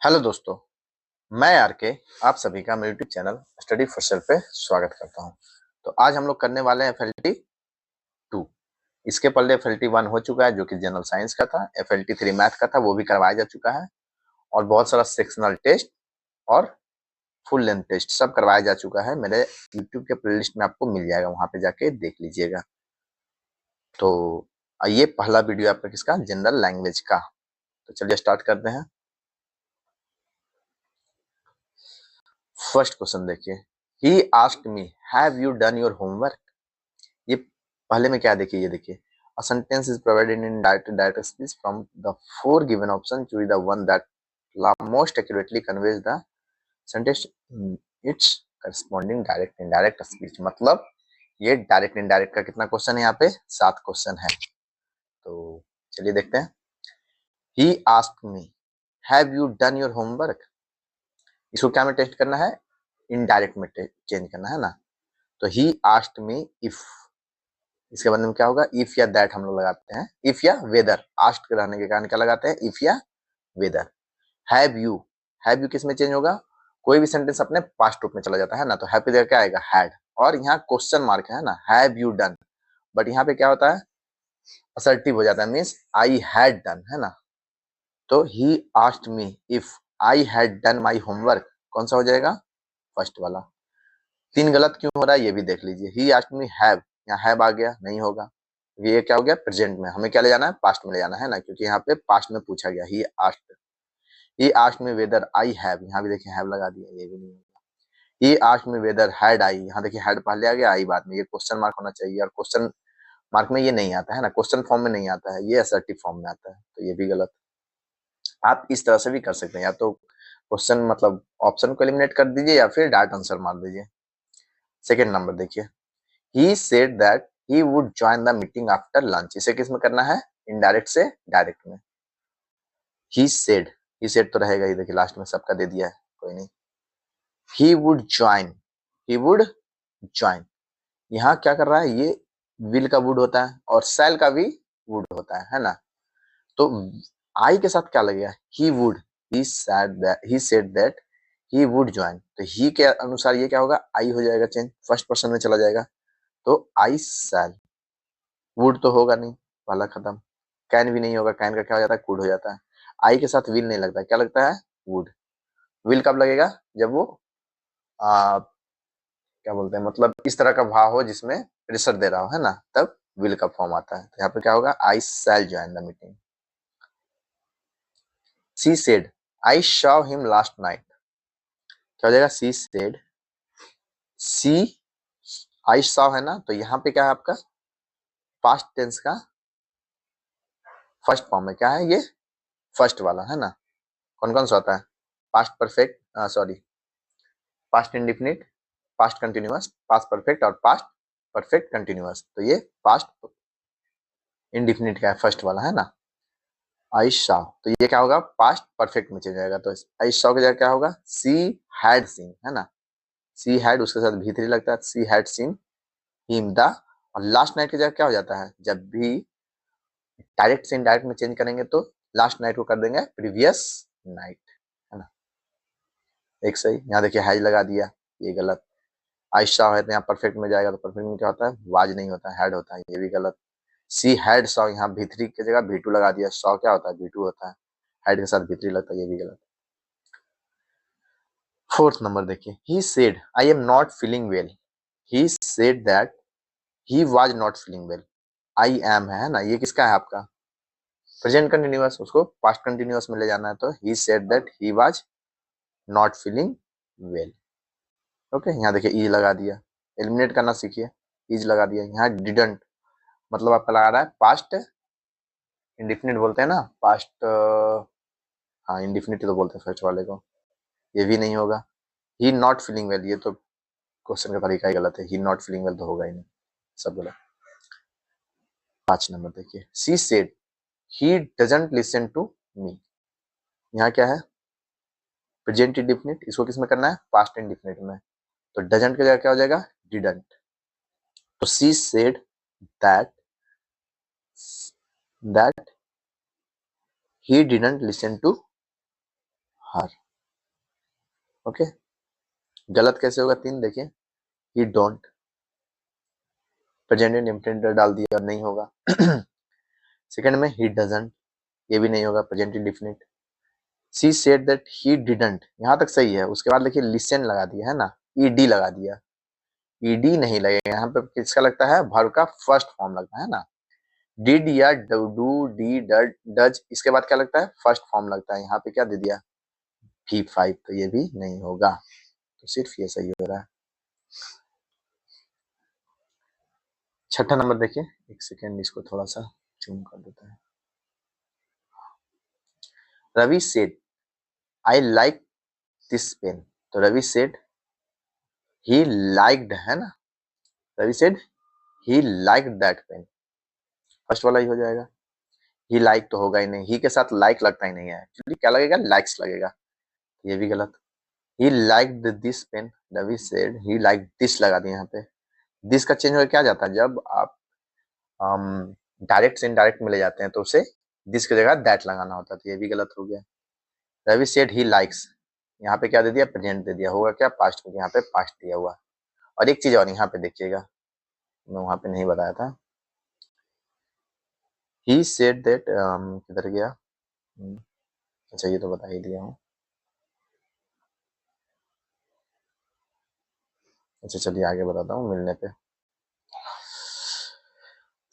Hello दोस्तों, मैं are के आप सभी का मेरे YouTube channel study for self पे स्वागत करता हूं। तो आज हम लोग करने वाले हैं एफएलटी 2। इसके पहले एफएलटी 1 हो चुका है जो कि जनरल साइंस का था। एफएलटी 3 मैथ का था, वो भी करवाया जा चुका है। और बहुत सारा सेक्शनल टेस्ट और फुल लेंथ टेस्ट सब करवाया जा चुका है। मेरे यूट्यूब के प्लेलिस्ट में आपको मिल जाएगा, वहां पे जाके देख लीजिएगा। तो ये पहला वीडियो आपका किसका, जनरल लैंग्वेज का। तो चलिए स्टार्ट करते हैं। फर्स्ट क्वेश्चन देखिए, he asked me have you done your homework. ये पहले में क्या देखिए, ये देखिए, a sentence is provided in direct speech from the four given options, choose the one that most accurately conveys the sentence in its corresponding direct indirect speech। मतलब ये direct indirect का कितना क्वेश्चन है, यहाँ पे 7 क्वेश्चन है। तो चलिए देखते हैं। he asked me have you done your homework। इसको क्या में टेस्ट करना है, इनडायरेक्ट में चेंज करना है ना। तो he asked me if, इसके बदले में क्या होगा, इफ या दैट हम लोग लगाते हैं। इफ या वेदर, आस्ट रहने के कारण क्या लगाते हैं, इफ या वेदर। हैव यू किस में चेंज होगा, कोई भी सेंटेंस अपने पास्ट रूप में चला जाता है ना, तो हैव की जगह क्या आएगा, हैड। और यहाँ क्वेश्चन मार्क है ना, हैव यू डन। बट यहाँ पे क्या होता है, असर्टिव हो जाता है, मीन्स आई हैड डन, है ना। तो he asked me if I had done my homework, कौन सा हो जाएगा, फर्स्ट वाला। 3 गलत क्यों हो रहा है ये भी देख लीजिए। ही आस्क्ड मी हैव, यहाँ हैव आ गया, नहीं होगा। ये क्या हो गया, प्रेजेंट में। हमें क्या ले जाना है, पास्ट में ले जाना है ना, क्योंकि यहाँ पे पास्ट में पूछा गया। He asked me whether I have, यहाँ भी देखिए हैव लगा दिया, ये भी नहीं होगा। He asked me whether had I, यहाँ देखिए हैड पहले आ गया, आई बाद में। ये क्वेश्चन मार्क होना चाहिए, और क्वेश्चन मार्क में ये नहीं आता है ना, क्वेश्चन फॉर्म में नहीं आता है, ये असर्टिव फॉर्म में आता है, तो ये भी गलत। आप इस तरह से भी कर सकते हैं, या तो क्वेश्चन मतलब ऑप्शन को एलिमिनेट कर दीजिए, या फिर डायरेक्ट आंसर मार दीजिए। सेकेंड नंबर देखिए, he said that he would join the meeting after lunch. इसे किस में करना है, इनडायरेक्ट से डायरेक्ट में। ही सेड तो रहेगा ही, देखिए लास्ट में सबका दे दिया है, कोई नहीं। ही वुड ज्वाइन, यहाँ क्या कर रहा है, ये विल का वुड होता है और शैल का भी वुड होता है ना। तो आई के साथ क्या लगेगा, he said that he would join. तो ही के अनुसार ये क्या होगा, आई हो जाएगा चेंज, फर्स्ट पर्सन में चला जाएगा। तो आई शैल, वुड तो होगा नहीं, पहला खत्म। कैन भी नहीं होगा, कैन का क्या हो जाता है, कुड हो जाता है। आई के साथ विल नहीं लगता, क्या लगता है, वुड। विल कब लगेगा, जब वो क्या बोलते हैं, मतलब इस तरह का भाव हो जिसमें प्रेशर दे रहा हो, है ना, तब विल का फॉर्म आता है। तो यहाँ पे क्या होगा, I shall join the meeting. She said I saw him last night, क्या हो जाएगा, सी आई सॉ है ना, तो यहाँ पे क्या है आपका, पास्ट टेंस का फर्स्ट फॉर्म में क्या है, ये फर्स्ट वाला है ना। कौन कौन सा होता है, past perfect, sorry, past indefinite, past continuous, past perfect और पास्ट परफेक्ट कंटिन्यूअस। तो ये पास्ट इंडिफिनिट का है, फर्स्ट वाला है ना, आई सॉ। तो ये क्या होगा, पास्ट परफेक्ट में चल जाएगा। तो आई सॉ की जगह क्या होगा, सी हैड सीन, है ना। सी हैड उसके साथ भी थ्री लगता है, she had seen him the. और लास्ट नाइट की जगह क्या हो जाता है, जब भी डायरेक्ट से इनडायरेक्ट में चेंज करेंगे तो लास्ट नाइट को कर देंगे प्रीवियस नाइट, है ना। एक सही, यहाँ देखिए हैज लगा दिया, ये गलत। आई सॉ है तो यहाँ परफेक्ट में जाएगा, तो परफेक्ट में क्या होता है, वाज नहीं होता है, हैड होता है, ये भी गलत। सी हैड सॉ, यहाँ भी3 की जगह भी2 लगा दिया, सॉ क्या होता है, भी2 होता है, हैड के साथ भी3 लगता है, ये भी गलत। फोर्थ नंबर देखिए, he said I am not feeling well. He said that he was not feeling well. I am है ना, ये किसका है आपका, प्रेजेंट कंटिन्यूअस, उसको पास्ट कंटिन्यूअस में ले जाना है। तो he said that he was not feeling well. Okay, यहाँ देखिए इज लगा दिया, एलिमिनेट करना सीखिए, इज लगा दिया। यहाँ डिडंट मतलब आपका लगा रहा है पास्ट इंडिफिनिट बोलते हैं ना, पास्ट, हाँ इंडिफिनिट तो बोलते हैं फर्स्ट वाले को, ये भी नहीं होगा। ही नॉट फीलिंग वेल, ये तो क्वेश्चन का तरीका ही गलत है, ही नॉट फीलिंग वेल तो होगा ही नहीं, सब गलत। 5 नंबर देखिए, she said he doesn't listen to me. यहाँ क्या है, प्रेजेंट इंडिफिनिट, इसको किस में करना है, पास्ट इंडिफिनिट में। तो डजंट की जगह क्या हो जाएगा, डिडंट। तो she said that that he didn't listen to her. Okay, गलत कैसे होगा? 3 देखिए, ही डोंट, प्रेजेंट इंडेफिनिट डाल दिया और नहीं होगा। सेकंड में ही डजंट, ये भी नहीं होगा, present indefinite. She said that he didn't, यहाँ तक सही है। उसके बाद देखिए लिसन लगा दिया है ना, ईडी लगा दिया, ईडी नहीं लगेगा यहाँ पे। किसका लगता है? वर्ब का फर्स्ट फॉर्म लगता है ना। डिड या डू, डी, डज, इसके बाद क्या लगता है? फर्स्ट फॉर्म लगता है। यहाँ पे क्या दे दिया? V5, तो ये भी नहीं होगा, तो सिर्फ ये सही हो रहा है। छठा नंबर देखिए, एक सेकेंड इसको थोड़ा सा जूम कर देता है। Ravi said I like this pen, तो रवि सेड ही लाइक्ड, है ना, Ravi said he liked that pen, first वाला ही हो जाएगा। ही लाइक तो होगा ही नहीं, ही के साथ लाइक लगता ही नहीं है, एक्चुअली क्या लगेगा? लाइक्स लगेगा, ये भी गलत। He liked this pen, Ravi said he like this लगा दिया यहाँ पे। दिस का चेंज होकर क्या जाता है? जब आप डायरेक्ट से इनडायरेक्ट में ले जाते हैं तो उसे दिस की जगह दैट लगाना होता है, तो ये भी गलत हो गया। रवि सेड ही लाइक्स, यहाँ पे क्या दे दिया? प्रेजेंट दे दिया, होगा क्या? पास्ट में, यहाँ पे पास्ट दिया हुआ। और एक चीज और यहाँ पे देखिएगा, मैं वहां पे नहीं बताया था। ही सेड दैट, किधर गया? अच्छा, ये तो बता ही दिया हूँ। अच्छा चलिए आगे बताता हूँ मिलने पे।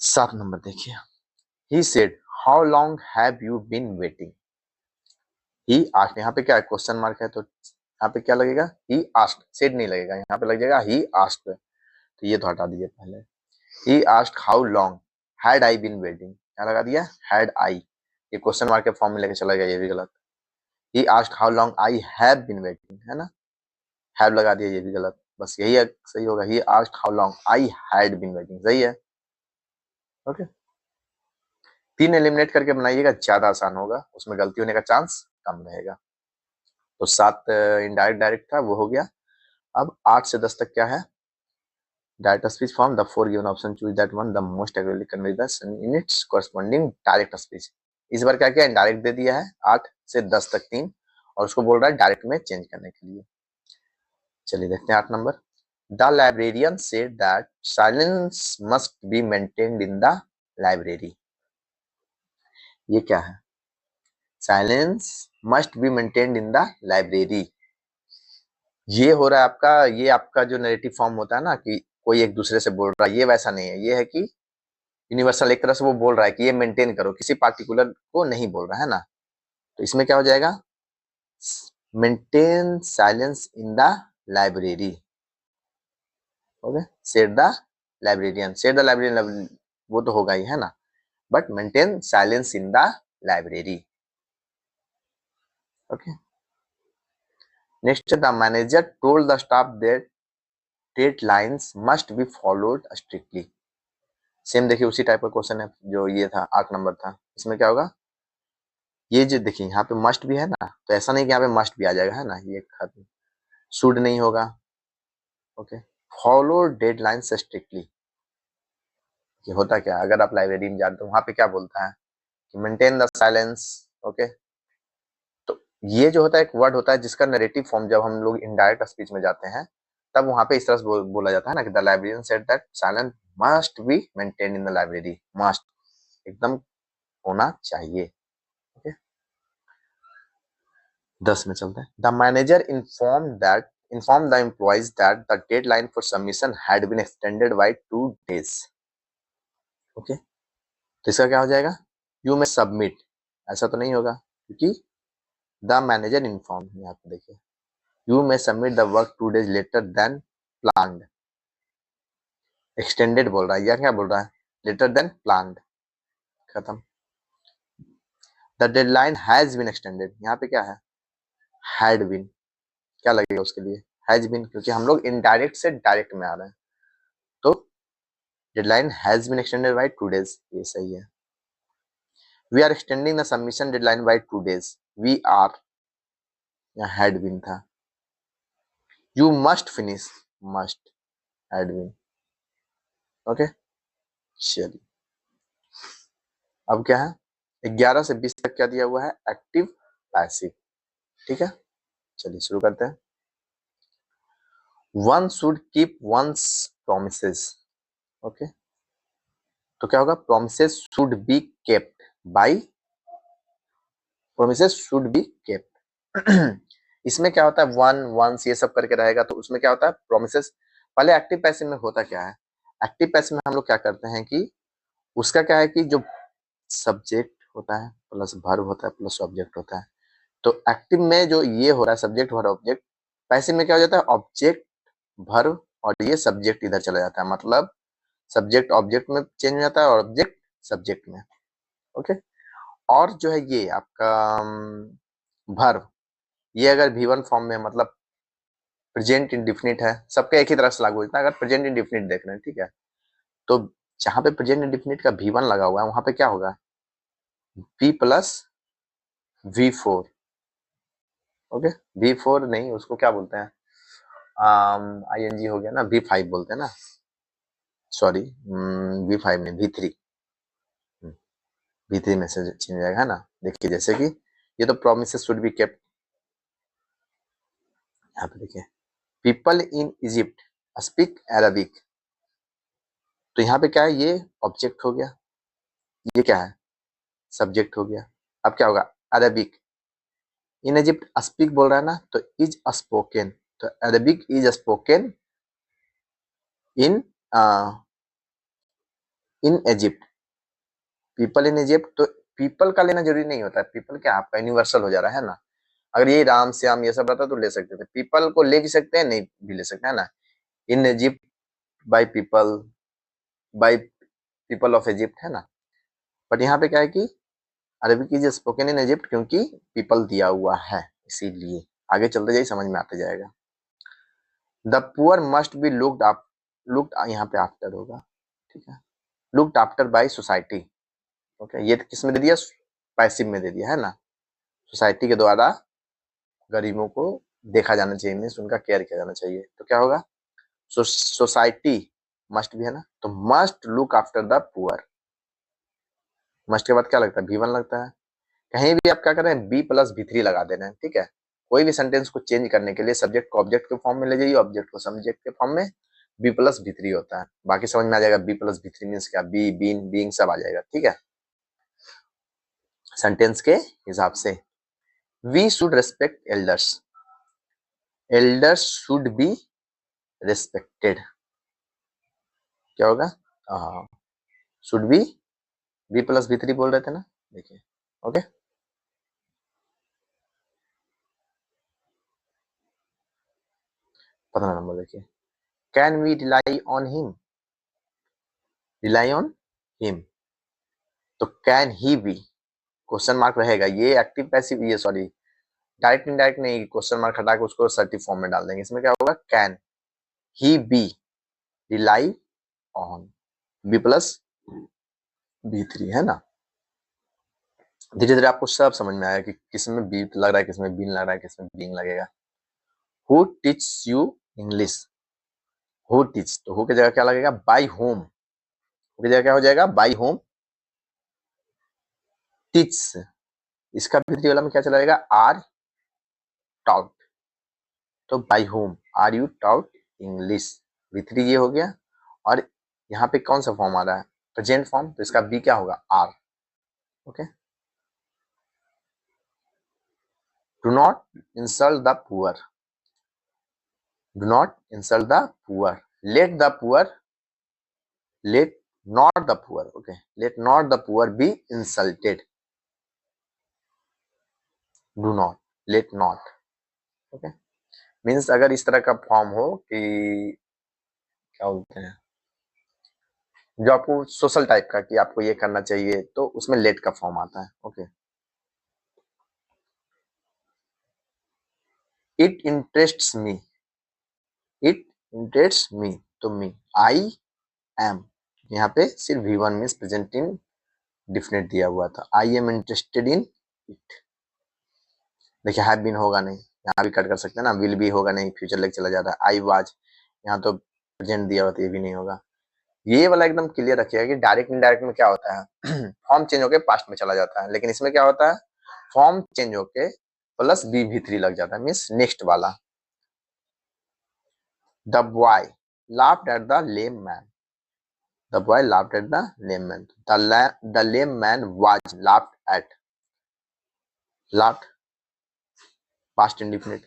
7 नंबर देखिए, he said how long have you been waiting. He asked, यहाँ पे क्या है? क्वेश्चन मार्क है, तो यहाँ पे क्या लगेगा? ही आस्क्ड, सेड नहीं लगेगा, यहाँ पे लग जाएगा ही आस्क्ड, तो ये तो हटा दीजिए पहले। He asked how long had I been waiting, क्या लगा दिया? हैड आई, ये क्वेश्चन मार्क के फॉर्म में लेके चला गया, ये भी गलत। He asked how long I have been waiting, है ना, हैव लगा दिया, ये भी गलत। बस यही सही होगा, he asked how long I had been waiting, सही है। ओके, 3 एलिमिनेट करके बनाइएगा, ज्यादा आसान होगा, उसमें गलती होने का चांस कम रहेगा। तो 7 इनडायरेक्ट डायरेक्ट था, वो हो गया। अब 8 से 10 तक क्या है? Direct speech form the 4 given option, choose that one the most accurately convey the in its corresponding direct speech. इस बार क्या किया? इनडायरेक्ट दे दिया है, 8 से 10 तक 3, और उसको बोल रहा है डायरेक्ट में चेंज करने के लिए। चलिए देखते हैं 8 number. The librarian said that silence must be maintained in the library. ये क्या है? Silence must be maintained in the library, ये हो रहा है आपका, ये आपका जो नैरेटिव फॉर्म होता है ना, कि कोई एक दूसरे से बोल रहा है, ये वैसा नहीं है। ये है कि यूनिवर्सल, एक तरह से वो बोल रहा है कि ये मेंटेन करो, किसी पार्टिकुलर को नहीं बोल रहा है ना। तो इसमें क्या हो जाएगा? Maintain silence in the library. Okay, said the librarian, said the librarian, वो तो होगा ही, है ना, but maintain silence in the library. Okay, next, the manager told the staff that deadlines must be followed strictly. Same देखिए, उसी type का question है जो ये था, 8 नंबर था। इसमें क्या होगा? ये जो देखिए यहाँ पे मस्ट भी है ना, तो ऐसा नहीं कि यहाँ पे मस्ट भी आ जाएगा, है ना, ये खत्म। शुड नहीं होगा। ओके, फॉलो डेडलाइन स्ट्रिक्टली, ये होता क्या? अगर आप लाइब्रेरी में जाते हो, वहां पे क्या बोलता है कि मेंटेन द साइलेंस। ओके, तो ये जो होता है एक वर्ड होता है जिसका नरेटिव फॉर्म, जब हम लोग इनडायरेक्ट स्पीच में जाते हैं तब वहां पे इस तरह से बोला जाता है ना कि the librarian said that silence must be maintain in the library, must एकदम होना चाहिए। ओके, 10 में चलते हैं। The manager informed the employees that the deadline for submission had been extended by 2 days. Okay, तो इसका क्या हो जाएगा? यू में सबमिट, ऐसा तो नहीं होगा क्योंकि द मैनेजर इन्फॉर्म, यहाँ पे देखिए, you may submit the work 2 days later than planned, extended बोल रहा है या क्या बोल रहा है? लेटर देन प्लान्ड, खत्म। The deadline has been extended, यहाँ पे क्या है? हैड बीन, क्या लगेगा उसके लिए? हैज बीन, क्योंकि हम लोग इनडायरेक्ट से डायरेक्ट में आ रहे हैं, तो deadline has been extended by 2 days, ये सही है। We are extending the submission deadline by 2 days, we are, यहाँ हैड बीन था। You must finish, must had been. Okay, चलिए अब क्या है? 11 से 20 तक क्या दिया हुआ है? Active passive. ठीक है, चलिए शुरू करते हैं। One should keep once promises. Okay, तो क्या होगा, promises should be kept bye, promises should be kept. इसमें क्या होता है, वन वंस ये सब करके रहेगा, तो उसमें क्या होता है, प्रोमिसेस। पहले एक्टिव पैसिव में होता क्या है, एक्टिव पैसिव में हम लोग क्या करते हैं कि उसका क्या है कि जो सब्जेक्ट होता है प्लस वर्ब होता है प्लस ऑब्जेक्ट होता है। तो एक्टिव में जो ये हो रहा है सब्जेक्ट वर्ब ऑब्जेक्ट, पैसिव में क्या हो जाता है, ऑब्जेक्ट वर्ब और ये सब्जेक्ट इधर चला जाता है, मतलब सब्जेक्ट ऑब्जेक्ट में चेंज हो जाता है और ऑब्जेक्ट सब्जेक्ट में। ओके, और जो है ये आपका वर्ब, ये अगर V1 फॉर्म में, मतलब प्रेजेंट इंडिफिनिट है, सबके एक ही तरह से लागू होता है। अगर प्रेजेंट इंडिफिनिट देख रहे हैं, ठीक है, तो जहां पे प्रेजेंट इंडिफिनिट का V1 लगा हुआ है वहां पे क्या होगा, V plus V4। Okay, V4 नहीं, उसको क्या बोलते हैं, ING हो गया ना, V5 बोलते हैं ना, सॉरी, V5 नहीं, V3। V3 में से चेंज आएगा, है ना। देखिए जैसे कि ये तो प्रोमिसेस शुड बी केप्ट, यहाँ पे देखिए people in Egypt speak Arabic, तो यहाँ पे क्या है, ये ऑब्जेक्ट हो गया, ये क्या है, सब्जेक्ट हो गया। अब क्या होगा, अरबिक, इन इजिप्ट स्पीक बोल रहा है ना, तो इज स्पोकन, तो Arabic is spoken in in Egypt, people in Egypt. तो पीपल का लेना जरूरी नहीं होता है, पीपल क्या आपका यूनिवर्सल हो जा रहा है ना। अगर ये राम श्याम ये सब रहता तो ले सकते थे, पीपल को ले भी सकते हैं, नहीं भी ले सकते हैं ना। In Egypt by people, by people of Egypt, है ना। बट यहाँ पे क्या है कि Arabic is spoken in Egypt, क्योंकि पीपल दिया हुआ है, इसीलिए आगे चलते जाइए समझ में आते जाएगा। The poor must be looked up, looked यहाँ पे आफ्टर होगा, ठीक है, looked after by society. Okay, ये किस में दे दिया, पैसिव में दे दिया, है ना। सोसाइटी के द्वारा गरीबों को देखा जाना चाहिए, मीन्स उनका केयर किया जाना चाहिए। तो क्या होगा, सोसाइटी मस्ट भी है ना, तो must look after the poor, must के बाद क्या लगता है, V1 लगता है। कहीं भी आप क्या कर रहे हैं, B प्लस V3 लगा देना है, ठीक है। कोई भी सेंटेंस को चेंज करने के लिए सब्जेक्ट को ऑब्जेक्ट के फॉर्म में ले जाइए, ऑब्जेक्ट को सब्जेक्ट के फॉर्म में, B प्लस V3 होता है। बाकी समझ में आ जाएगा, B प्लस V3 मीन्स क्या, बी बीन बीइंग सब आ जाएगा, ठीक है, सेंटेंस के हिसाब से। We should respect elders, elders should be respected, क्या होगा, should be, B plus V3 बोल रहे थे ना, देखिए। ओके, 15 नंबर देखिए, can we rely on him, rely on him, तो can he be, question mark रहेगा, ये एक्टिव पैसिव, ये सॉरी डायरेक्ट इनडायरेक्ट नहीं, क्वेश्चन मार्क हटा के उसको असर्टिव फॉर्म में डाल देंगे। इसमें क्या होगा, can he be rely on, B plus V3, है ना। धीरे धीरे आपको सब समझ में आया कि किसमें बी लग रहा है, किसमें बीन लग रहा है, किसमें बीइंग लगेगा। Who teach you English, who teach, तो हु की जगह क्या लगेगा, बाय होम, हु की जगह क्या हो जाएगा, बाय होम टीच, इसका V3 वाला में क्या चला जाएगा, आर टॉट, तो by whom are you taught English, V3 ये हो गया। और यहाँ पे कौन सा फॉर्म आ रहा है, प्रेजेंट फॉर्म, तो इसका बी क्या होगा, are. Okay, do not insult the poor, do not insult the poor, let the poor, let not the poor, okay, let not the poor be insulted, do not, let not. Okay, means अगर इस तरह का form हो कि क्या बोलते हैं, जो आपको सोशल टाइप का कि आपको ये करना चाहिए, तो उसमें लेट का फॉर्म आता है। Okay, it interests me, it interests me, तो मी, आई एम, यहाँ पे सिर्फ V1 means present in definite दिया हुआ था, I am interested in it. देखिए हैव बीन होगा नहीं, यहाँ भी कट कर सकते हैं ना, विल भी होगा नहीं, फ्यूचर लेके चला जाता है। आई वाज, यहाँ तो प्रेजेंट दिया हुआ था, ये भी नहीं होगा। ये वाला एकदम क्लियर रखिएगा कि डायरेक्ट इनडायरेक्ट में क्या होता है, फॉर्म चेंज होके पास्ट में चला जाता है, लेकिन इसमें क्या होता है, फॉर्म चेंज होके प्लस बी भी थ्री लग जाता है, मीन्स नेक्स्ट वाला। The boy laughed at the lame man, the boy laughed at the lame man, the lame man was laughed at, laughed past indefinite,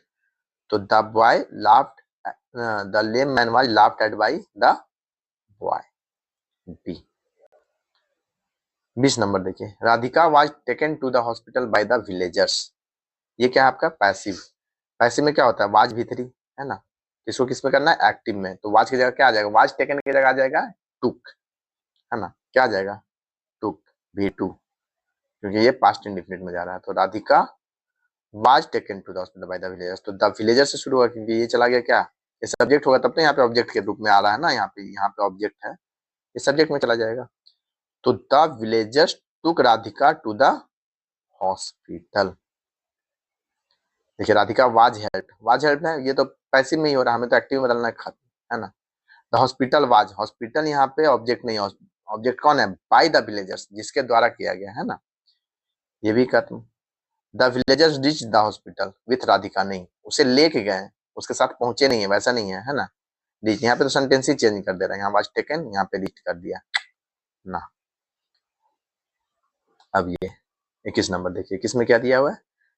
तो the boy laughed, the lame man was laughed at by the boy. B 20 number देखिए, Radhika was taken to the hospital by the villagers. ये क्या है आपका passive, passive में क्या होता है वाज भी थ्री है ना, इसको किस में करना है एक्टिव में, तो वाज की जगह क्या आ जाएगा, वाज टेकन की जगह आ जाएगा टुक, है ना, क्या आ जाएगा टुक भी टू, क्योंकि ये पास्ट इंडिफिनिट में जा रहा है। तो Radhika was taken to the hospital by the villagers, तो द विलेजर से शुरू हुआ क्योंकि ये चला गया क्या, ये सब्जेक्ट होगा तब तो यहाँ पे ऑब्जेक्ट के रूप में आ रहा है ना, यहाँ पे ऑब्जेक्ट है, ये सब्जेक्ट में चला जाएगा। तो the villagers took Radhika to the hospital. देखिए राधिका वाज हेल्प है, ये तो पैसिव में ही हो रहा है, हमें तो एक्टिव में बदलना है, खत्म है ना। द हॉस्पिटल वाज, हॉस्पिटल यहाँ पे ऑब्जेक्ट नहीं है, ऑब्जेक्ट कौन है बाय द विलेजर्स, जिसके द्वारा किया गया है ना, ये भी खत्म। The villagers rich the hospital with Radhika, नहीं उसे लेके गए, उसके साथ पहुंचे नहीं है, वैसा नहीं है, है ना। रिच यहाँ पे तो सेंटेंस ही चेंज कर दे रहा है, यहाँ वाज टेकन, यहाँ पे रिच कर दिया ना। अब ये 21 नंबर देखिए, किसमें क्या दिया हुआ है,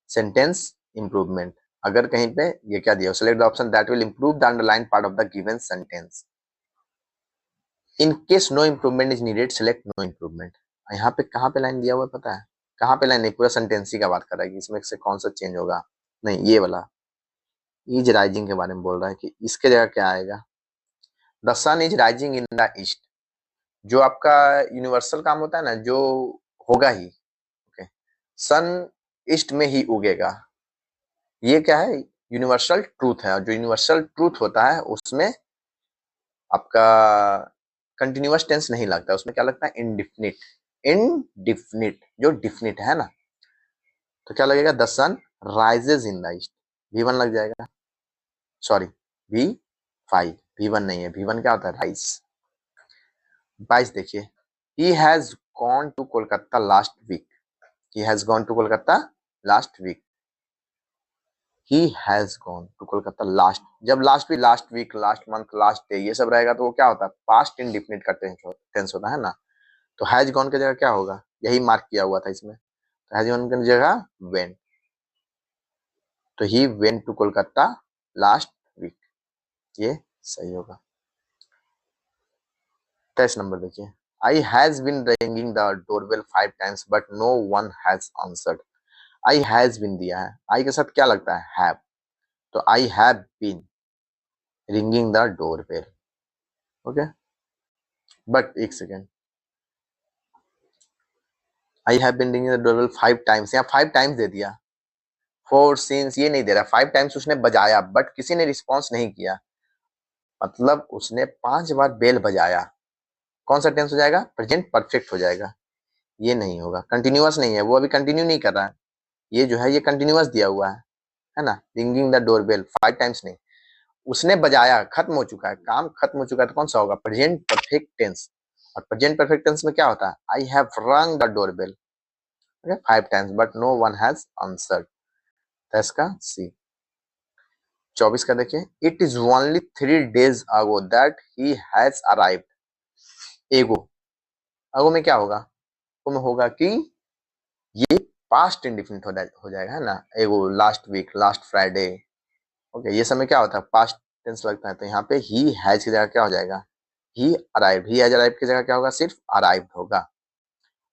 सेंटेंस इंप्रूवमेंट। अगर कहीं पे ये क्या दिया, select the option that will improve the underlined part of the given sentence. In case no improvement is needed select no improvement. यहाँ पे कहाँ पे लाइन दिया हुआ है पता है, कहाँ पे लाइन नहीं, पूरा सेंटेंस ही का बात कर रहा है कि इसमें से कौन सा चेंज होगा, नहीं ये वाला इज राइजिंग के बारे में बोल रहा है कि इसके जगह क्या आएगा, the sun is rising in the east, जो आपका यूनिवर्सल काम होता है ना, जो होगा ही, ओके, सन ईस्ट में ही उगेगा, ये क्या है यूनिवर्सल ट्रूथ है, और जो यूनिवर्सल ट्रूथ होता है उसमें आपका कंटिन्यूअस टेंस नहीं लगता, उसमें क्या लगता है इंडिफिनिट, इनडिफिनिट जो डिफिनिट है ना, तो क्या लगेगा the sun rises in the east, V1 लग जाएगा, सॉरी V5, V1 नहीं है, V1 क्या होता है राइज। 22 देखिए, he has gone to Kolkata last week, he has gone to Kolkata last week, he has gone to Kolkata last, जब लास्ट भी last week last month last day ये सब रहेगा तो वो क्या होता है पास्ट इंडिफिनिट का टेंस होता है ना। तो हैज गॉन की जगह क्या होगा, यही मार्क किया हुआ था इसमें, तो हैज गॉन की जगह वेंट, तो he went to Kolkata last week, ये सही होगा। 23 नंबर देखिए, I has been ringing the doorbell 5 times but no one has answered. I has been दिया है, आई के साथ क्या लगता है हैव, तो I have been ringing the doorbell, okay, but एक second, I have been ringing the doorbell 5 times, यहाँ 5 times दे दिया, 4 since ये नहीं दे रहा, 5 times उसने बजाया बट किसी ने रिस्पॉन्स नहीं किया, मतलब उसने 5 बार बेल बजाया, कौन सा टेंस हो जाएगा प्रेजेंट परफेक्ट हो जाएगा, ये नहीं होगा, कंटिन्यूअस नहीं है, वो अभी कंटिन्यू नहीं कर रहा है, ये जो है ये कंटिन्यूअस दिया हुआ है ना, रिंगिंग द डोरबेल 5 times नहीं, उसने बजाया, खत्म हो चुका है, काम खत्म हो चुका है, तो कौन सा होगा प्रेजेंट परफेक्ट टेंस, और प्रेजेंट परफेक्ट टेंस में क्या होता है I have rung the doorbell 5 times but no one has answered, तो इसका सी। 24 का देखिए, it is only 3 days ago that he has arrived, ago, ago में क्या होगा, तो में होगा कि ये पास्ट इंडिफिनिट हो जाएगा है ना, ago last week last Friday, okay, ये समय क्या होता है पास्ट टेंस लगता है, तो यहाँ पे ही हैज की जगह क्या हो जाएगा ही अराइव्ड, ही हैज अराइव्ड की जगह क्या होगा सिर्फ अराइव्ड होगा।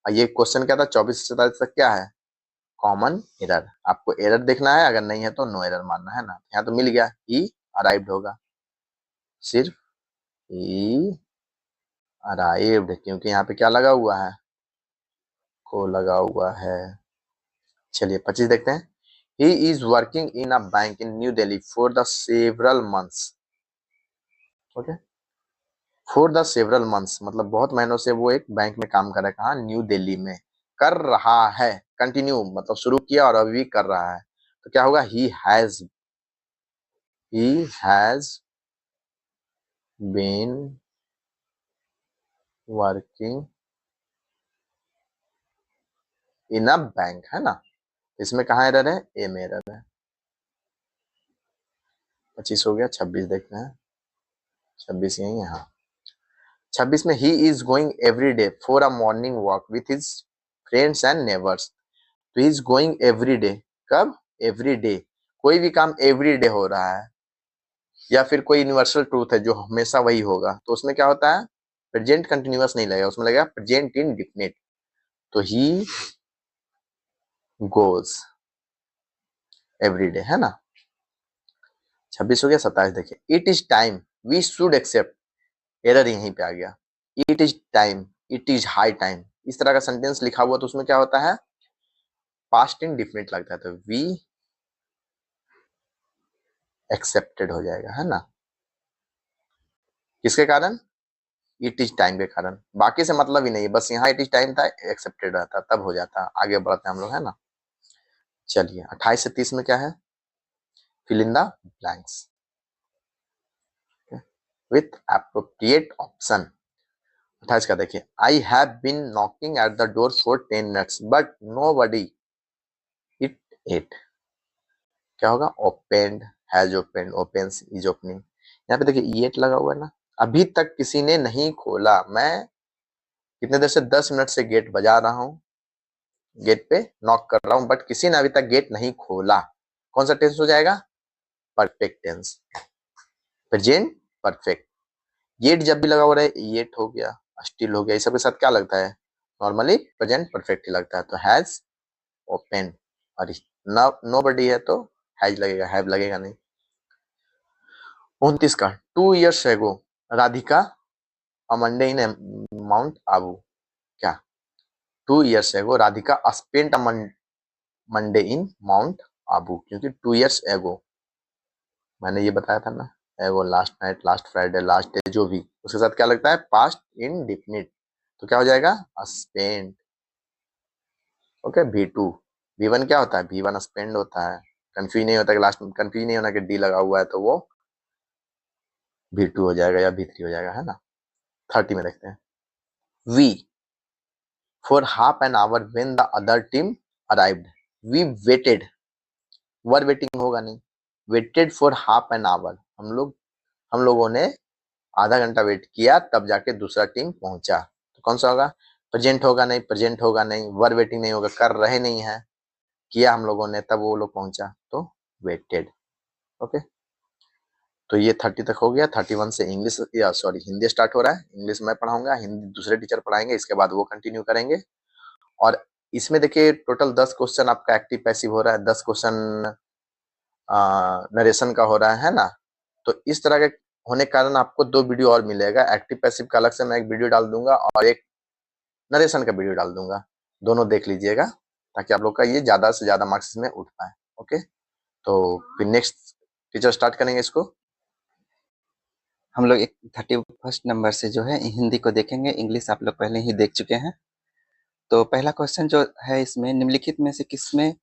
और ये क्वेश्चन क्या था 24 से 47 तक क्या है कॉमन एरर, आपको एरर देखना है, अगर नहीं है तो नो एरर मानना है ना, यहाँ तो मिल गया ही अराइव्ड होगा, सिर्फ ही अराइव्ड, क्योंकि यहाँ पे क्या लगा हुआ है को लगा हुआ है। चलिए 25 देखते हैं, he is working in a bank in new Delhi for the several months, okay, for the several months मतलब बहुत महीनों से वो एक बैंक में काम कर रहा है, कहाँ न्यू दिल्ली में, कर रहा है कंटिन्यू मतलब शुरू किया और अभी भी कर रहा है, तो क्या होगा he has been working in a bank, है ना, इसमें कहाँ एरर है? ए में एरर है। 25 हो गया, 26 देखते हैं। 26 यही है, हाँ। 26 में he is going every day for a morning walk with his friends and neighbours. तो he is going every day, कब? Every day. कोई भी काम एवरी डे हो रहा है या फिर कोई यूनिवर्सल ट्रूथ है जो हमेशा वही होगा, तो उसमें क्या होता है? प्रेजेंट कंटिन्यूअस नहीं लगेगा, उसमें लगेगा प्रेजेंट इंडेफिनिट। तो ही गोज एवरी डे, है ना। 26 हो गया। 27 देखिए, it is time we should accept. Error यहीं पे आ गया। It is time, it is high time, इस तरह का सेंटेंस लिखा हुआ तो उसमें क्या होता है? पास्ट इंडेफिनिट लगता है, तो वी एक्सेप्टेड हो जाएगा, है ना। किसके कारण? इट इज टाइम के कारण। बाकी से मतलब ही नहीं है, बस यहाँ इट इज टाइम था, एक्सेप्टेड रहता तब हो जाता। आगे बढ़ते हैं हम लोग, है ना। चलिए 28 से 30 में क्या है? Fill in the blanks with appropriate option. 28 का देखिए, I have been knocking at the door for 10 minutes but nobody it it. क्या होगा? Opened, has opened, opens, is opening. यहाँ पे देखिए इट लगा हुआ है ना। अभी तक किसी ने नहीं खोला, मैं कितने देर से? 10 मिनट से गेट बजा रहा हूँ, गेट पे नॉक कर रहा हूँ, बट किसी ने अभी तक गेट नहीं खोला। कौन सा टेंस हो जाएगा? Perfect tense, present perfect. Yet जब भी लगा हुआ रहे, येट हो गया, स्टिल हो गया, इस सब के साथ क्या लगता है? नॉर्मली प्रेजेंट परफेक्ट ही लगता है। तो हैज ओपन, और नो बडी है तो हैज लगेगा, हैव लगेगा नहीं। 29 का, 2 years एगो राधिका अ मंडे इन माउंट आबू। क्या? 2 years एगो Radhika spent a Monday in mount Abu, क्योंकि 2 years एगो मैंने ये बताया था ना, ago last night, last Friday, last day, जो भी उसके साथ क्या लगता है? Past indefinite. तो क्या हो जाएगा? स्पेंट। Okay, V2। V1 क्या होता है? V1 स्पेंड होता है। कंफ्यूज नहीं होता कि लास्ट में कंफ्यूज नहीं होना कि डी लगा हुआ है तो वो V2 हो जाएगा या V3 हो जाएगा, है ना। 30 में देखते हैं, we for half an hour when the other team arrived. We waited, were waiting होगा नहीं, waited for half an hour, हम लोगों ने आधा घंटा वेट किया तब जाके दूसरा टीम पहुंचा। तो कौन सा होगा? प्रेजेंट होगा नहीं, प्रेजेंट होगा नहीं, वर वेटिंग नहीं होगा, कर रहे नहीं है, किया हम लोगों ने तब वो लोग पहुंचा, तो वेटेड। ओके, तो ये 30 तक हो गया। 31 से इंग्लिश, या सॉरी हिंदी स्टार्ट हो रहा है। इंग्लिश मैं पढ़ाऊंगा, हिंदी दूसरे टीचर पढ़ाएंगे, इसके बाद वो कंटिन्यू करेंगे। और इसमें देखिए टोटल 10 क्वेश्चन आपका एक्टिव पैसिव हो रहा है, 10 क्वेश्चन नरेशन का हो रहा है ना। तो इस तरह के होने के कारण आपको 2 वीडियो और मिलेगा। एक्टिव पैसिव का अलग से मैं एक वीडियो डाल दूंगा और एक नरेशन का वीडियो डाल दूंगा, दोनों देख लीजिएगा ताकि आप लोग का ये ज्यादा से ज्यादा मार्क्स में उठ पाए। ओके, तो फिर नेक्स्ट टीचर स्टार्ट करेंगे इसको। हम लोग एक 31st नंबर से जो है हिंदी को देखेंगे, इंग्लिश आप लोग पहले ही देख चुके हैं। तो पहला क्वेश्चन जो है इसमें, निम्नलिखित में से किसमें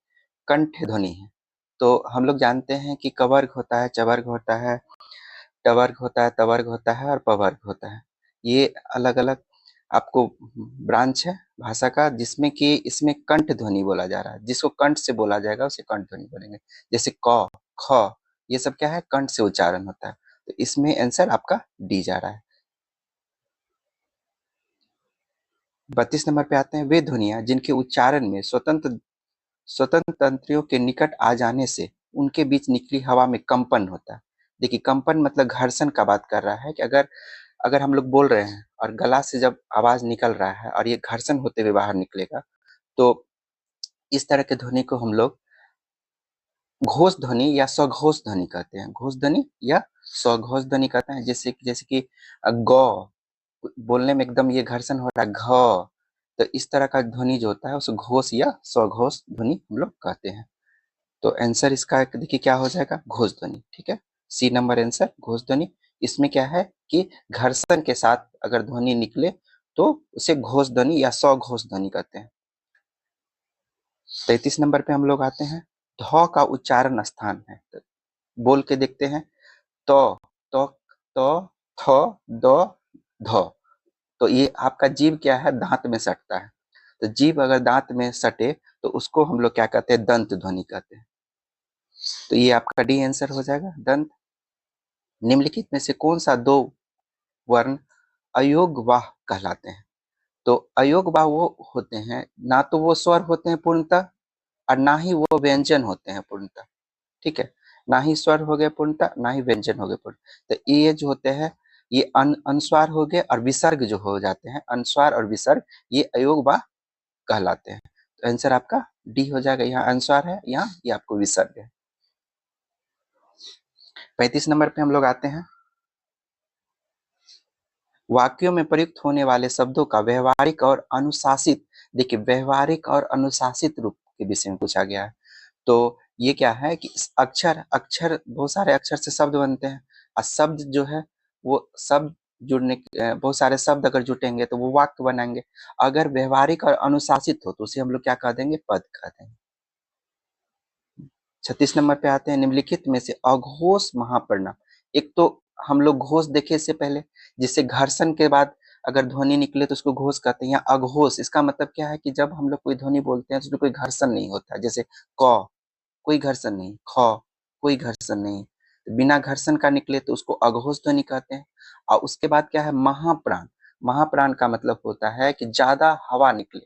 कंठ ध्वनि है? तो हम लोग जानते हैं कि कवर्ग होता है, चवर्ग होता है, टवर्ग होता है, तवर्ग होता है और पवर्ग होता है। ये अलग अलग आपको ब्रांच है भाषा का, जिसमें कि इसमें कंठ ध्वनि बोला जा रहा है। जिसको कंठ से बोला जाएगा उसे कंठ ध्वनि बोलेंगे। जैसे क, ख, ये सब क्या है? कंठ से उच्चारण होता है। तो इसमें आंसर आपका डी जा रहा है। 32 नंबर पे आते हैं, वे ध्वनियां जिनके उच्चारण में स्वतंत्र स्वतंत्र तंत्रियों के निकट आ जाने से उनके बीच निकली हवा में कंपन होता है। देखिए, कंपन मतलब घर्षण का बात कर रहा है कि अगर अगर हम लोग बोल रहे हैं और गला से जब आवाज निकल रहा है और ये घर्षण होते हुए बाहर निकलेगा, तो इस तरह के ध्वनि को हम लोग घोष ध्वनि या स्वघोष ध्वनि कहते हैं। घोष ध्वनि या स्वघोष ध्वनि कहते हैं। जैसे कि ग बोलने में एकदम ये घर्षण हो रहा है, घ, तो इस तरह का ध्वनि जो होता है उसे घोष या स्वघोष ध्वनि हम लोग कहते हैं। तो आंसर इसका देखिए क्या हो जाएगा? घोष ध्वनि। ठीक है, सी नंबर आंसर घोष ध्वनि। इसमें क्या है कि घर्षण के साथ अगर ध्वनि निकले तो उसे घोष ध्वनि या स्वघोष ध्वनि कहते हैं। 33 नंबर पे हम लोग आते हैं, ध का उच्चारण स्थान है। तो बोल के देखते हैं, तो तो तो थ द ध। तो ये आपका जीभ क्या है? दांत में सटता है। तो जीभ अगर दांत में सटे तो उसको हम लोग क्या कहते हैं, दंत ध्वनि कहते हैं। तो ये आपका डी आंसर हो जाएगा, दंत। निम्नलिखित में से कौन सा दो वर्ण अयोगवाह कहलाते हैं? तो अयोगवाह वो होते हैं, ना तो वो स्वर होते हैं पूर्णतः और ना ही वो व्यंजन होते हैं पूर्णतः। ठीक है, ना ही स्वर हो गए पूर्णतः, ना ही व्यंजन हो गए पूर्ण। तो ये जो होते हैं, ये अनुस्वार हो गए और विसर्ग जो हो जाते हैं, अनुस्वार और विसर्ग, ये अयोगवाह कहलाते हैं। तो आंसर आपका डी हो जाएगा। यहाँ अनुस्वार है, यहाँ ये आपको विसर्ग है। 35 नंबर पे हम लोग आते हैं। वाक्यों में प्रयुक्त होने वाले शब्दों का व्यवहारिक और अनुशासित, देखिए व्यवहारिक और अनुशासित रूप के विषय में पूछा गया है। तो ये क्या है कि अक्षर अक्षर बहुत सारे अक्षर से शब्द बनते हैं, और शब्द जो है वो शब्द बहुत सारे शब्द अगर जुटेंगे तो वो वाक्य बनाएंगे। अगर व्यवहारिक और अनुशासित हो तो उसे हम लोग क्या कह देंगे, पद कह देंगे। 36 नंबर पे आते हैं। निम्नलिखित में से अघोष महापरिणाम, एक तो हम लोग घोष देखे इससे पहले, जिससे घर्षण के बाद अगर ध्वनि निकले तो उसको घोष कहते हैं। या अघोष, इसका मतलब क्या है कि जब हम लोग कोई ध्वनि बोलते हैं तो उसमें कोई घर्षण नहीं होता, जैसे क, कोई घर्षण नहीं, ख, कोई घर्षण नहीं, तो बिना घर्षण का निकले तो उसको अघोष ध्वनि कहते हैं। और उसके बाद क्या है, महाप्राण। महाप्राण का मतलब होता है कि ज्यादा हवा निकले।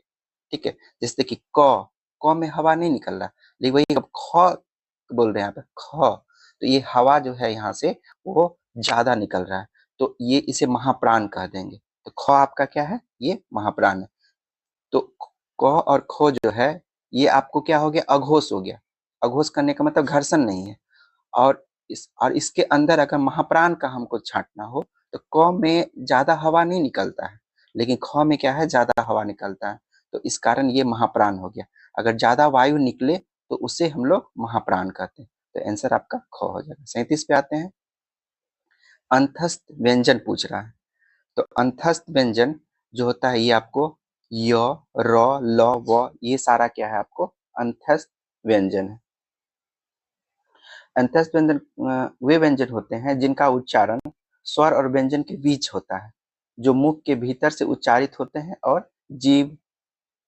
ठीक है, जैसे कि क में हवा नहीं निकल रहा, लेकिन वही अब ख बोल रहे हैं यहाँ पे, ख, तो ये हवा जो है यहाँ से वो ज्यादा निकल रहा है, तो ये इसे महाप्राण कह देंगे। तो ख आपका क्या है, ये महाप्राण है। तो क और खो जो है ये आपको क्या हो गया, अघोष हो गया। अघोष करने का मतलब घर्षण नहीं है। और इसके अंदर अगर महाप्राण का हमको छांटना हो तो क में ज्यादा हवा नहीं निकलता है, लेकिन ख में क्या है, ज्यादा हवा निकलता है, तो इस कारण ये महाप्राण हो गया। अगर ज्यादा वायु निकले तो उसे हम लोग महाप्राण कहते हैं। तो आंसर आपका ख हो जाएगा। 37 पे आते हैं। अंतस्थ व्यंजन पूछ रहा है। तो अंतस्थ व्यंजन जो होता है ये आपको य, र, ल, व, ये सारा क्या है, आपको अंतस्थ व्यंजन है। अंतस्थ व्यंजन वे व्यंजन होते हैं जिनका उच्चारण स्वर और व्यंजन के बीच होता है, जो मुख के भीतर से उच्चारित होते हैं और जीभ,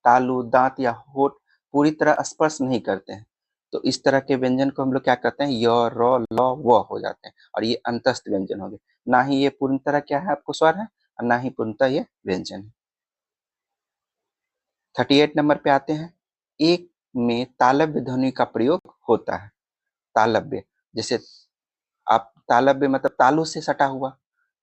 तालु, दांत या होठ पूरी तरह स्पर्श नहीं करते हैं। तो इस तरह के व्यंजन को हम लोग क्या कहते हैं, य, र, ल, व हो जाते हैं, और ये अंतस्थ व्यंजन हो गए। ना ही ये पूर्ण तरह क्या है, आपको स्वर है, और ना ही पूर्णतः ये व्यंजन है। 38 नंबर पे आते हैं। एक में तालव्य ध्वनि का प्रयोग होता है। तालव्य, जैसे आप तालव्य मतलब तालु से सटा हुआ,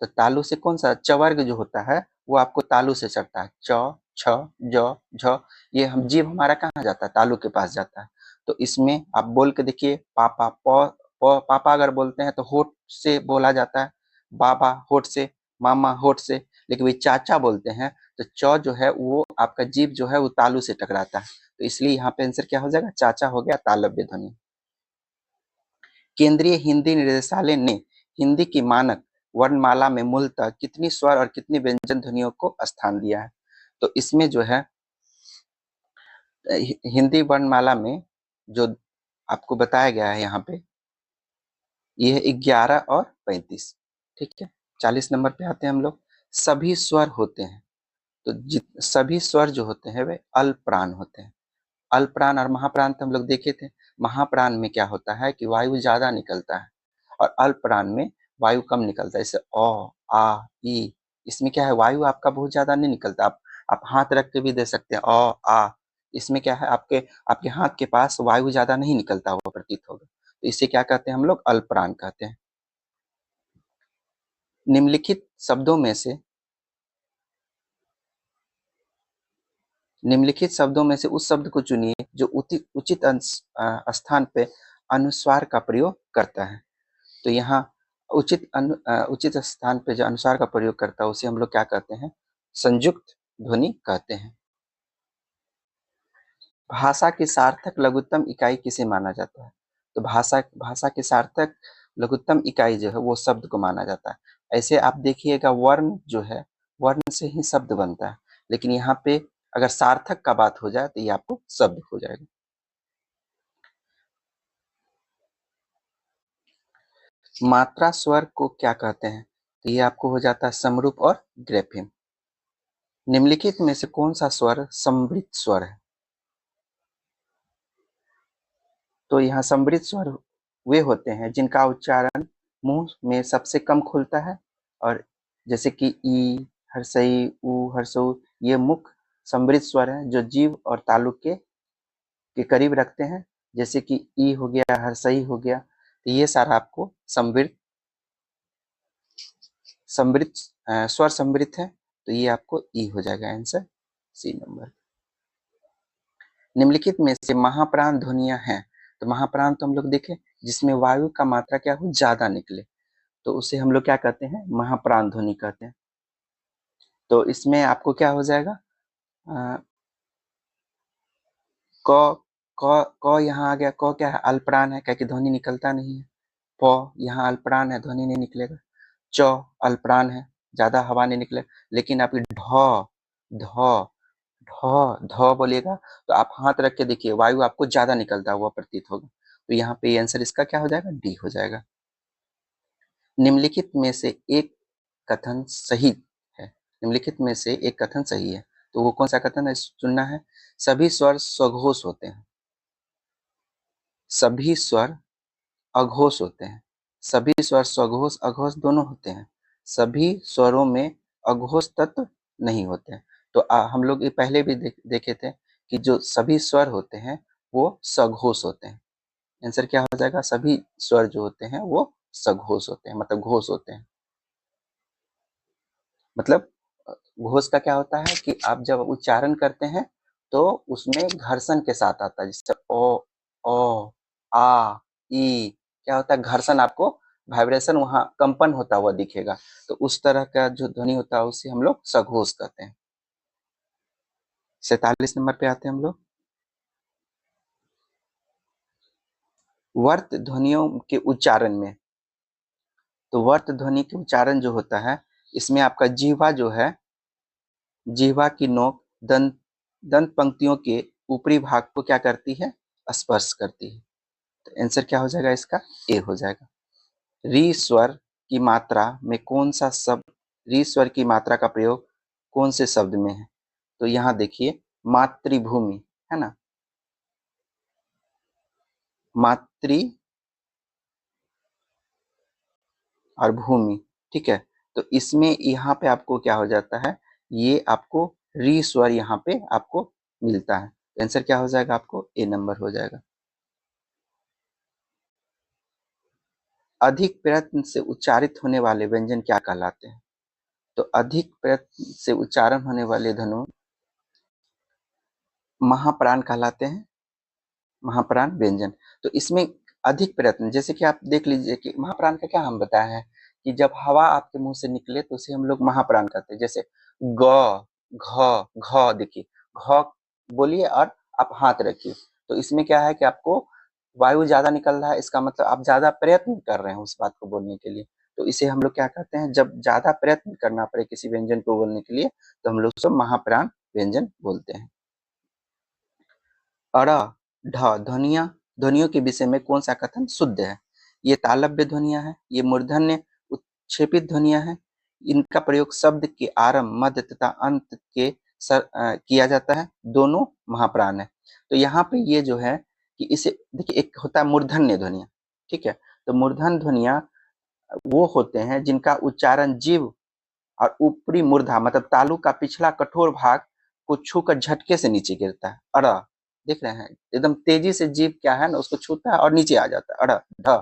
तो तालु से कौन सा चवर्ग जो होता है वो आपको तालु से सटता है। च, छ, ज, झ, ये हम जीभ हमारा कहाँ जाता है, तालु के पास जाता है। तो इसमें आप बोल के देखिए, पापा, पापा अगर बोलते हैं तो होठ से बोला जाता है, बाबा होठ से, मामा होठ से, लेकिन वही चाचा बोलते हैं तो च जो है वो आपका जीभ जो है वो तालु से टकराता है, तो इसलिए यहाँ पे आंसर क्या हो जाएगा, चाचा हो गया, तालव्य ध्वनि। केंद्रीय हिंदी निदेशालय ने हिंदी की मानक वर्णमाला में मूलतः कितनी स्वर और कितनी व्यंजन ध्वनियों को स्थान दिया है? तो इसमें जो है हिंदी वर्णमाला में जो आपको बताया गया है यहाँ पे, ये है 11 और 35। ठीक है, 40 नंबर पे आते हैं हम लोग। सभी स्वर होते हैं, तो सभी स्वर जो होते हैं वे अल्पप्राण होते हैं। अल्पप्राण और महाप्राण तो हम लोग देखे थे। महाप्राण में क्या होता है कि वायु ज्यादा निकलता है, और अल्पप्राण में वायु कम निकलता है। जैसे अ, आ, ई, इसमें क्या है, वायु आपका बहुत ज्यादा नहीं निकलता। आप हाथ रख के भी दे सकते हैं, अ, आ, इसमें क्या है, आपके आपके हाथ के पास वायु ज्यादा नहीं निकलता हुआ प्रतीत होगा, तो इसे क्या कहते हैं, हम लोग अल्पप्राण कहते हैं। निम्नलिखित शब्दों में से निम्नलिखित शब्दों में से उस शब्द को चुनिए जो उचित स्थान पे अनुस्वार का प्रयोग करता है। तो यहाँ उचित स्थान पे जो अनुस्वार का प्रयोग करता है उसे हम लोग क्या कहते हैं, संयुक्त ध्वनि कहते हैं। भाषा की सार्थक लघुत्तम इकाई किसे माना जाता है? तो भाषा भाषा की सार्थक लघुत्तम इकाई जो है वो शब्द को माना जाता है। ऐसे आप देखिएगा, वर्ण जो है, वर्ण से ही शब्द बनता है, लेकिन यहाँ पे अगर सार्थक का बात हो जाए तो ये आपको शब्द हो जाएगा। मात्रा स्वर को क्या कहते हैं? तो ये आपको हो जाता है समरूप और ग्रेफेम। निम्नलिखित में से कौन सा स्वर समृद्ध स्वर है? तो यहाँ समृद्ध स्वर वे होते हैं जिनका उच्चारण मुंह में सबसे कम खुलता है, और जैसे कि ई, हर्षई, ऊ, हर्षऊ, ये मुख्य समृद्ध स्वर हैं जो जीभ और तालु के करीब रखते हैं, जैसे कि ई हो गया, हर्षई हो गया। तो ये सारा आपको समृद्ध समृद्ध स्वर समृद्ध है, तो ये आपको ई हो जाएगा आंसर सी नंबर। निम्नलिखित में से महाप्राण ध्वनियां हैं, तो महाप्राण तो हम लोग देखें जिसमें वायु का मात्रा क्या हो, ज्यादा निकले, तो उसे हम लोग क्या कहते हैं, महाप्राण ध्वनि कहते हैं। तो इसमें आपको क्या हो जाएगा, क क यहाँ आ गया, क क्या है, अल्पप्राण है, क्या कि ध्वनि निकलता नहीं है। प यहाँ अल्पप्राण है, ध्वनि नहीं निकलेगा। च अल्पप्राण है, ज्यादा हवा नहीं निकले, लेकिन आपकी ढ ध ढ ध बोलिएगा तो आप हाथ रख के देखिए, वायु आपको ज्यादा निकलता हुआ प्रतीत होगा। तो यहाँ पे आंसर इसका क्या हो जाएगा, डी हो जाएगा। निम्नलिखित में से एक कथन सही है, निम्नलिखित में से एक कथन सही है, तो वो कौन सा कथन है, चुनना है। सभी स्वर स्वघोष होते हैं, सभी स्वर अघोष होते हैं, सभी स्वर स्वघोष अघोष दोनों होते हैं, सभी स्वरों में अघोष तत्व नहीं होते हैं। तो हम लोग ये पहले भी देखे थे कि जो सभी स्वर होते हैं वो सघोष होते हैं। आंसर क्या हो जाएगा, सभी स्वर जो होते हैं वो सघोष होते हैं, मतलब घोष होते हैं। मतलब घोष का क्या होता है कि आप जब उच्चारण करते हैं तो उसमें घर्षण के साथ आता है, जैसे ओ, ओ, आ, ई, क्या होता है, घर्षण, आपको वाइब्रेशन, वहां कंपन होता हुआ दिखेगा, तो उस तरह का जो ध्वनि होता है उसे हम लोग सघोष कहते हैं। 47 नंबर पे आते हैं हम लोग, वर्त ध्वनियों के उच्चारण में। तो वर्त ध्वनि के उच्चारण जो होता है, इसमें आपका जीवा जो है, जीवा की नोक दंत दंत पंक्तियों के ऊपरी भाग को क्या करती है, स्पर्श करती है। तो आंसर क्या हो जाएगा इसका, ए हो जाएगा। री स्वर की मात्रा में कौन सा शब्द, री स्वर की मात्रा का प्रयोग कौन से शब्द में है, तो यहाँ देखिए मातृभूमि है ना, मातृ और भूमि, ठीक है। तो इसमें यहाँ पे आपको क्या हो जाता है, ये आपको री स्वर यहाँ पे आपको मिलता है, आंसर क्या हो जाएगा, आपको ए नंबर हो जाएगा। अधिक प्रयत्न से उच्चारित होने वाले व्यंजन क्या कहलाते हैं, तो अधिक प्रयत्न से उच्चारण होने वाले ध्वनि महाप्राण कहलाते हैं, महाप्राण व्यंजन। तो इसमें अधिक प्रयत्न, जैसे कि आप देख लीजिए कि महाप्राण का क्या हम बताए हैं कि जब हवा आपके मुंह से निकले तो उसे हम लोग महाप्राण कहते हैं, जैसे ग, घ, घ, देखिए घ बोलिए और आप हाथ रखिए, तो इसमें क्या है कि आपको वायु ज्यादा निकल रहा है, इसका मतलब आप ज्यादा प्रयत्न कर रहे हैं उस बात को बोलने के लिए, तो इसे हम लोग क्या कहते हैं, जब ज्यादा प्रयत्न करना पड़े किसी व्यंजन को बोलने के लिए तो हम लोग सब महाप्राण व्यंजन बोलते हैं। अड़, ढ ध्वनियों के विषय में कौन सा कथन शुद्ध है, ये तालव्य ध्वनियां हैं, ये मूर्धन्य उत्क्षेपित ध्वनियां हैं, इनका प्रयोग शब्द के आरंभ, मध्य तथा अंत के किया जाता है, दोनों महाप्राण है। तो यहाँ पे ये जो है कि इसे देखिए, एक होता है मूर्धन्य ध्वनिया, ठीक है, तो मूर्धन्य ध्वनिया वो होते हैं जिनका उच्चारण जीव और ऊपरी मूर्धा मतलब तालु का पिछला कठोर भाग को छूकर झटके से नीचे गिरता है। अड़, देख रहे हैं, एकदम तेजी से जीव क्या है ना उसको छूता है और नीचे आ जाता है, अड़ ढ,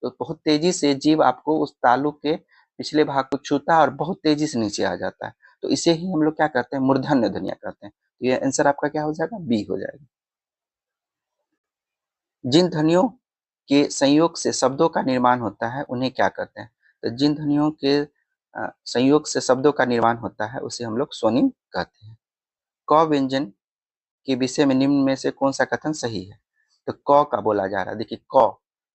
तो बहुत तेजी से जीव आपको उस तालु के पिछले भाग को छूता है और बहुत तेजी से नीचे आ जाता है, तो इसे ही हम लोग क्या करते हैं, मूर्धन्य ध्वनिया कहते हैं। तो ये आंसर आपका क्या हो जाएगा, बी हो जाएगा। जिन ध्वनियों के संयोग से शब्दों का निर्माण होता है उन्हें क्या कहते हैं, तो जिन ध्वनियों के संयोग से शब्दों का निर्माण होता है उसे हम लोग स्वनिम कहते हैं। क व्यंजन के विषय में निम्न में से कौन सा कथन सही है, तो क का बोला जा रहा है, देखिए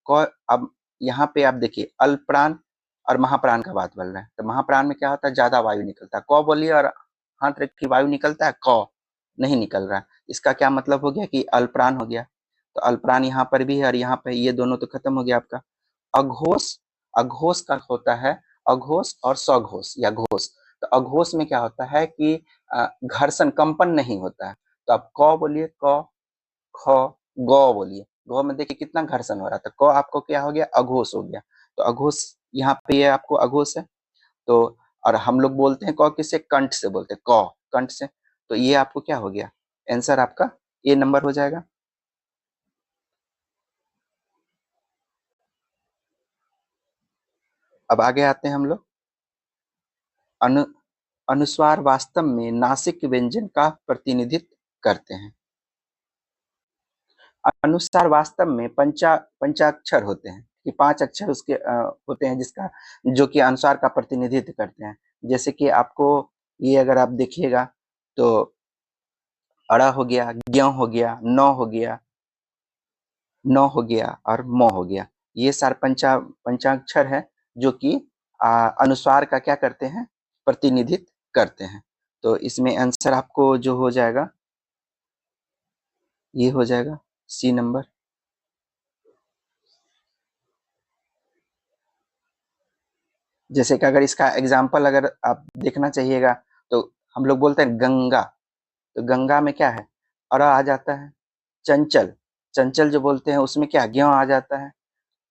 क अब यहाँ पे आप देखिए अल्पप्राण और महाप्राण का बात बोल रहे हैं, तो महाप्राण में क्या होता है, ज्यादा वायु निकलता है, क बोलिए और हाथ रख के वायु निकलता है, क नहीं निकल रहा है, इसका क्या मतलब हो गया कि अल्पप्राण हो गया, तो अल्पप्राण यहाँ पर भी है और यहाँ पे ये दोनों तो खत्म हो गया आपका। अघोष, अघोष का होता है अघोष और सघोष या घोष, तो अघोष में क्या होता है कि घर्षण कंपन नहीं होता है। तो आप क बोलिए, क, ख, ग बोलिए। ग में देखिए कितना घर्षण हो रहा था। क आपको क्या हो गया? अघोष हो गया। तो अघोष यहाँ पे ये आपको अघोष है। तो और हम लोग बोलते हैं क किससे? कंठ से बोलते हैं, क कंठ से। तो ये आपको क्या हो गया? आंसर आपका ए नंबर हो जाएगा। अब आगे आते हैं हम लोग। अनु अनुस्वार वास्तव में नासिक व्यंजन का प्रतिनिधित्व करते हैं। अनुस्वार वास्तव में पंचाक्षर होते हैं कि 5 अक्षर उसके होते हैं जिसका जो कि अनुस्वार का प्रतिनिधित्व करते हैं। जैसे कि आपको ये अगर आप देखिएगा तो अ हो गया, ज्ञ हो गया, न हो गया, न हो गया और म हो गया। ये सारे पंचाक्षर हैं जो कि अनुस्वार का क्या करते हैं? प्रतिनिधित्व करते हैं। तो इसमें आंसर आपको जो हो जाएगा ये हो जाएगा सी नंबर। जैसे कि अगर इसका एग्जाम्पल अगर आप देखना चाहिएगा तो हम लोग बोलते हैं गंगा। तो गंगा में क्या है? अ आ जाता है। चंचल, चंचल जो बोलते हैं उसमें क्या? ज्ञ आ जाता है।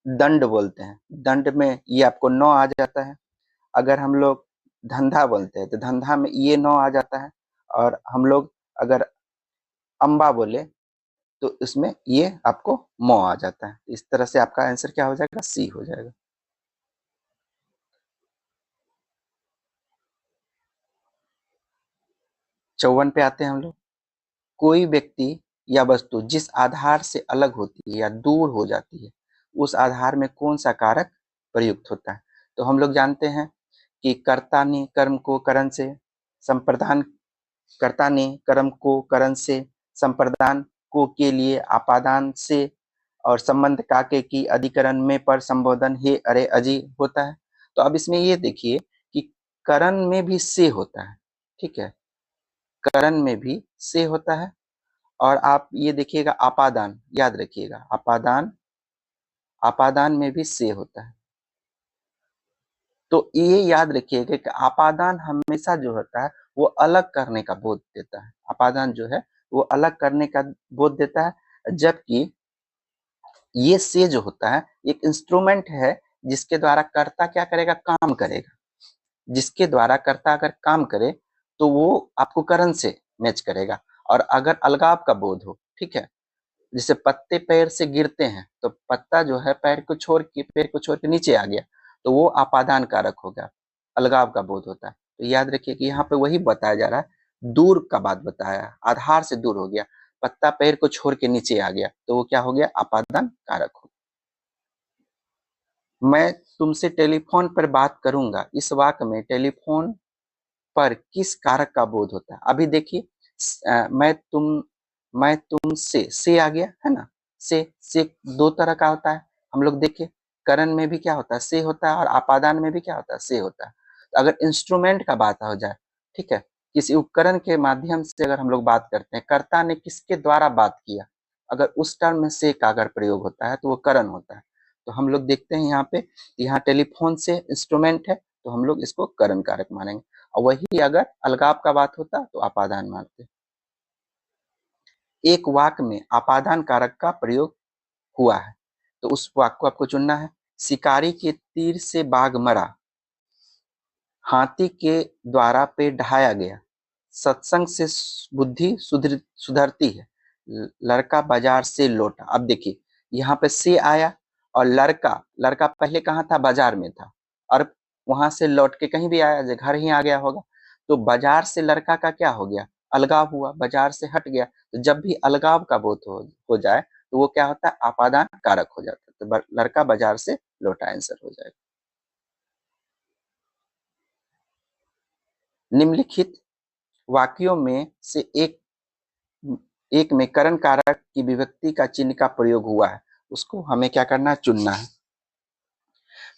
दंड बोलते हैं, दंड में ये आपको न आ जाता है। अगर हम लोग धंधा बोलते हैं तो धंधा में ये न आ जाता है। और हम लोग अगर अम्बा बोले तो इसमें ये आपको म आ जाता है। इस तरह से आपका आंसर क्या हो जाएगा? सी हो जाएगा। 54 पे आते हैं हम लोग। कोई व्यक्ति या वस्तु जिस आधार से अलग होती है या दूर हो जाती है, उस आधार में कौन सा कारक प्रयुक्त होता है? तो हम लोग जानते हैं कि कर्ता ने कर्म को करण से संप्रदान, कर्ता ने कर्म को करण से संप्रदान को के लिए आपादान से और संबंध काके की अधिकरण में पर संबोधन हे अरे अजी होता है। तो अब इसमें ये देखिए कि करण में भी से होता है। ठीक है, करण में भी से होता है। और आप ये देखिएगा आपादान, याद रखिएगा आपादान, आपादान में भी से होता है। तो ये याद रखिएगा कि आपादान हमेशा जो होता है वो अलग करने का बोध देता है। आपादान जो है वो अलग करने का बोध देता है, जबकि ये से जो होता है एक इंस्ट्रूमेंट है जिसके द्वारा कर्ता क्या करेगा? काम करेगा। जिसके द्वारा कर्ता अगर काम करे तो वो आपको करण से मैच करेगा। और अगर अलगाव का बोध हो, ठीक है, जैसे पत्ते पैर से गिरते हैं तो पत्ता जो है पैर को छोड़ के नीचे आ गया तो वो आपादान कारक होगा, अलगाव का बोध होता है। तो याद रखिए कि यहाँ पे वही बताया जा रहा है, दूर का बात बताया, आधार से दूर हो गया, पत्ता पैर को छोड़ के नीचे आ गया तो वो क्या हो गया? आपादान कारक हो। मैं तुमसे टेलीफोन पर बात करूंगा, इस वाक्य में टेलीफोन पर किस कारक का बोध होता है? अभी देखिए मैं तुमसे से आ गया है ना। से दो तरह का होता है। हम लोग देखिए करण में भी क्या होता है? से होता है और आपादान में भी क्या होता है? से होता है। तो अगर इंस्ट्रूमेंट का बात हो जाए, ठीक है, किसी उपकरण के माध्यम से अगर हम लोग बात करते हैं, कर्ता ने किसके द्वारा बात किया, अगर उस टर्म में से का अगर प्रयोग होता है तो वो करण होता है। तो हम लोग देखते हैं यहाँ पे, यहाँ टेलीफोन से इंस्ट्रूमेंट है तो हम लोग इसको करण कारक मानेंगे। और वही अगर अलगाव का बात होता तो आपादान मानते। एक वाक्य में आपादान कारक का प्रयोग हुआ है तो उस वाक्य को आपको चुनना है। शिकारी के तीर से बाघ मरा, हाथी के द्वारा पेड़ ढाया गया, सत्संग से बुद्धि सुधरती है, लड़का बाजार से लौटा। अब देखिए यहाँ पे से आया और लड़का, लड़का पहले कहाँ था? बाजार में था। और वहां से लौट के कहीं भी आया, घर ही आ गया होगा। तो बाजार से लड़का का क्या हो गया? अलगाव हुआ, बाजार से हट गया। तो जब भी अलगाव का बोध हो जाए तो वो क्या होता है? आपादान कारक हो जाता है। तो लड़का बाजार से लौटा आंसर हो जाएगा। निम्नलिखित वाक्यों में से एक एक में करण कारक की विभक्ति का चिन्ह का प्रयोग हुआ है, उसको हमें क्या करना है? चुनना है।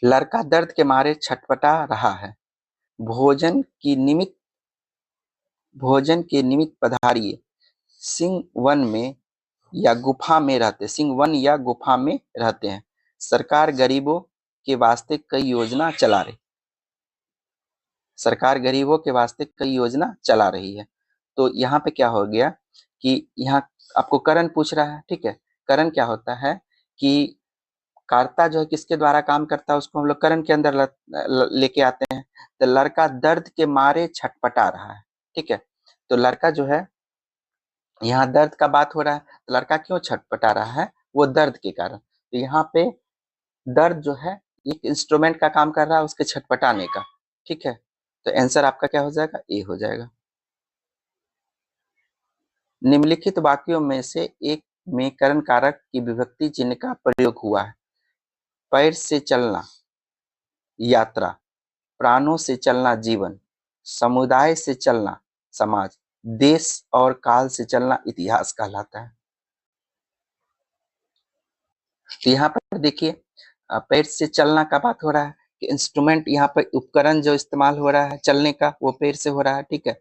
लड़का दर्द के मारे छटपटा रहा है, भोजन की निमित्त भोजन के निमित्त पधारिए, सिंह वन में या गुफा में रहते, सिंह वन या गुफा में रहते हैं, सरकार गरीबों के वास्ते कई योजना चला रही। सरकार गरीबों के वास्ते कई योजना चला रही है। तो यहाँ पे क्या हो गया कि यहाँ आपको करण पूछ रहा है, ठीक है। करण क्या होता है कि कर्ता जो है किसके द्वारा काम करता है उसको हम लोग करण के अंदर लेके आते हैं। तो लड़का दर्द के मारे छटपटा रहा है, ठीक है। तो लड़का जो है, यहाँ दर्द का बात हो रहा है, तो लड़का क्यों छटपटा रहा है? वो दर्द के कारण। तो यहाँ पे दर्द जो है एक इंस्ट्रूमेंट का काम कर रहा है उसके छटपटाने का, ठीक है। तो आंसर आपका क्या हो जाएगा? ए हो जाएगा। निम्नलिखित वाक्यों में से एक में करण कारक की विभक्ति चिन्ह का प्रयोग हुआ है। पैर से चलना यात्रा, प्राणों से चलना जीवन, समुदाय से चलना समाज, देश और काल से चलना इतिहास कहलाता है। तो यहाँ पर देखिए पैर से चलना का बात हो रहा है कि इंस्ट्रूमेंट यहाँ पर उपकरण जो इस्तेमाल हो रहा है चलने का वो पैर से हो रहा है, ठीक है।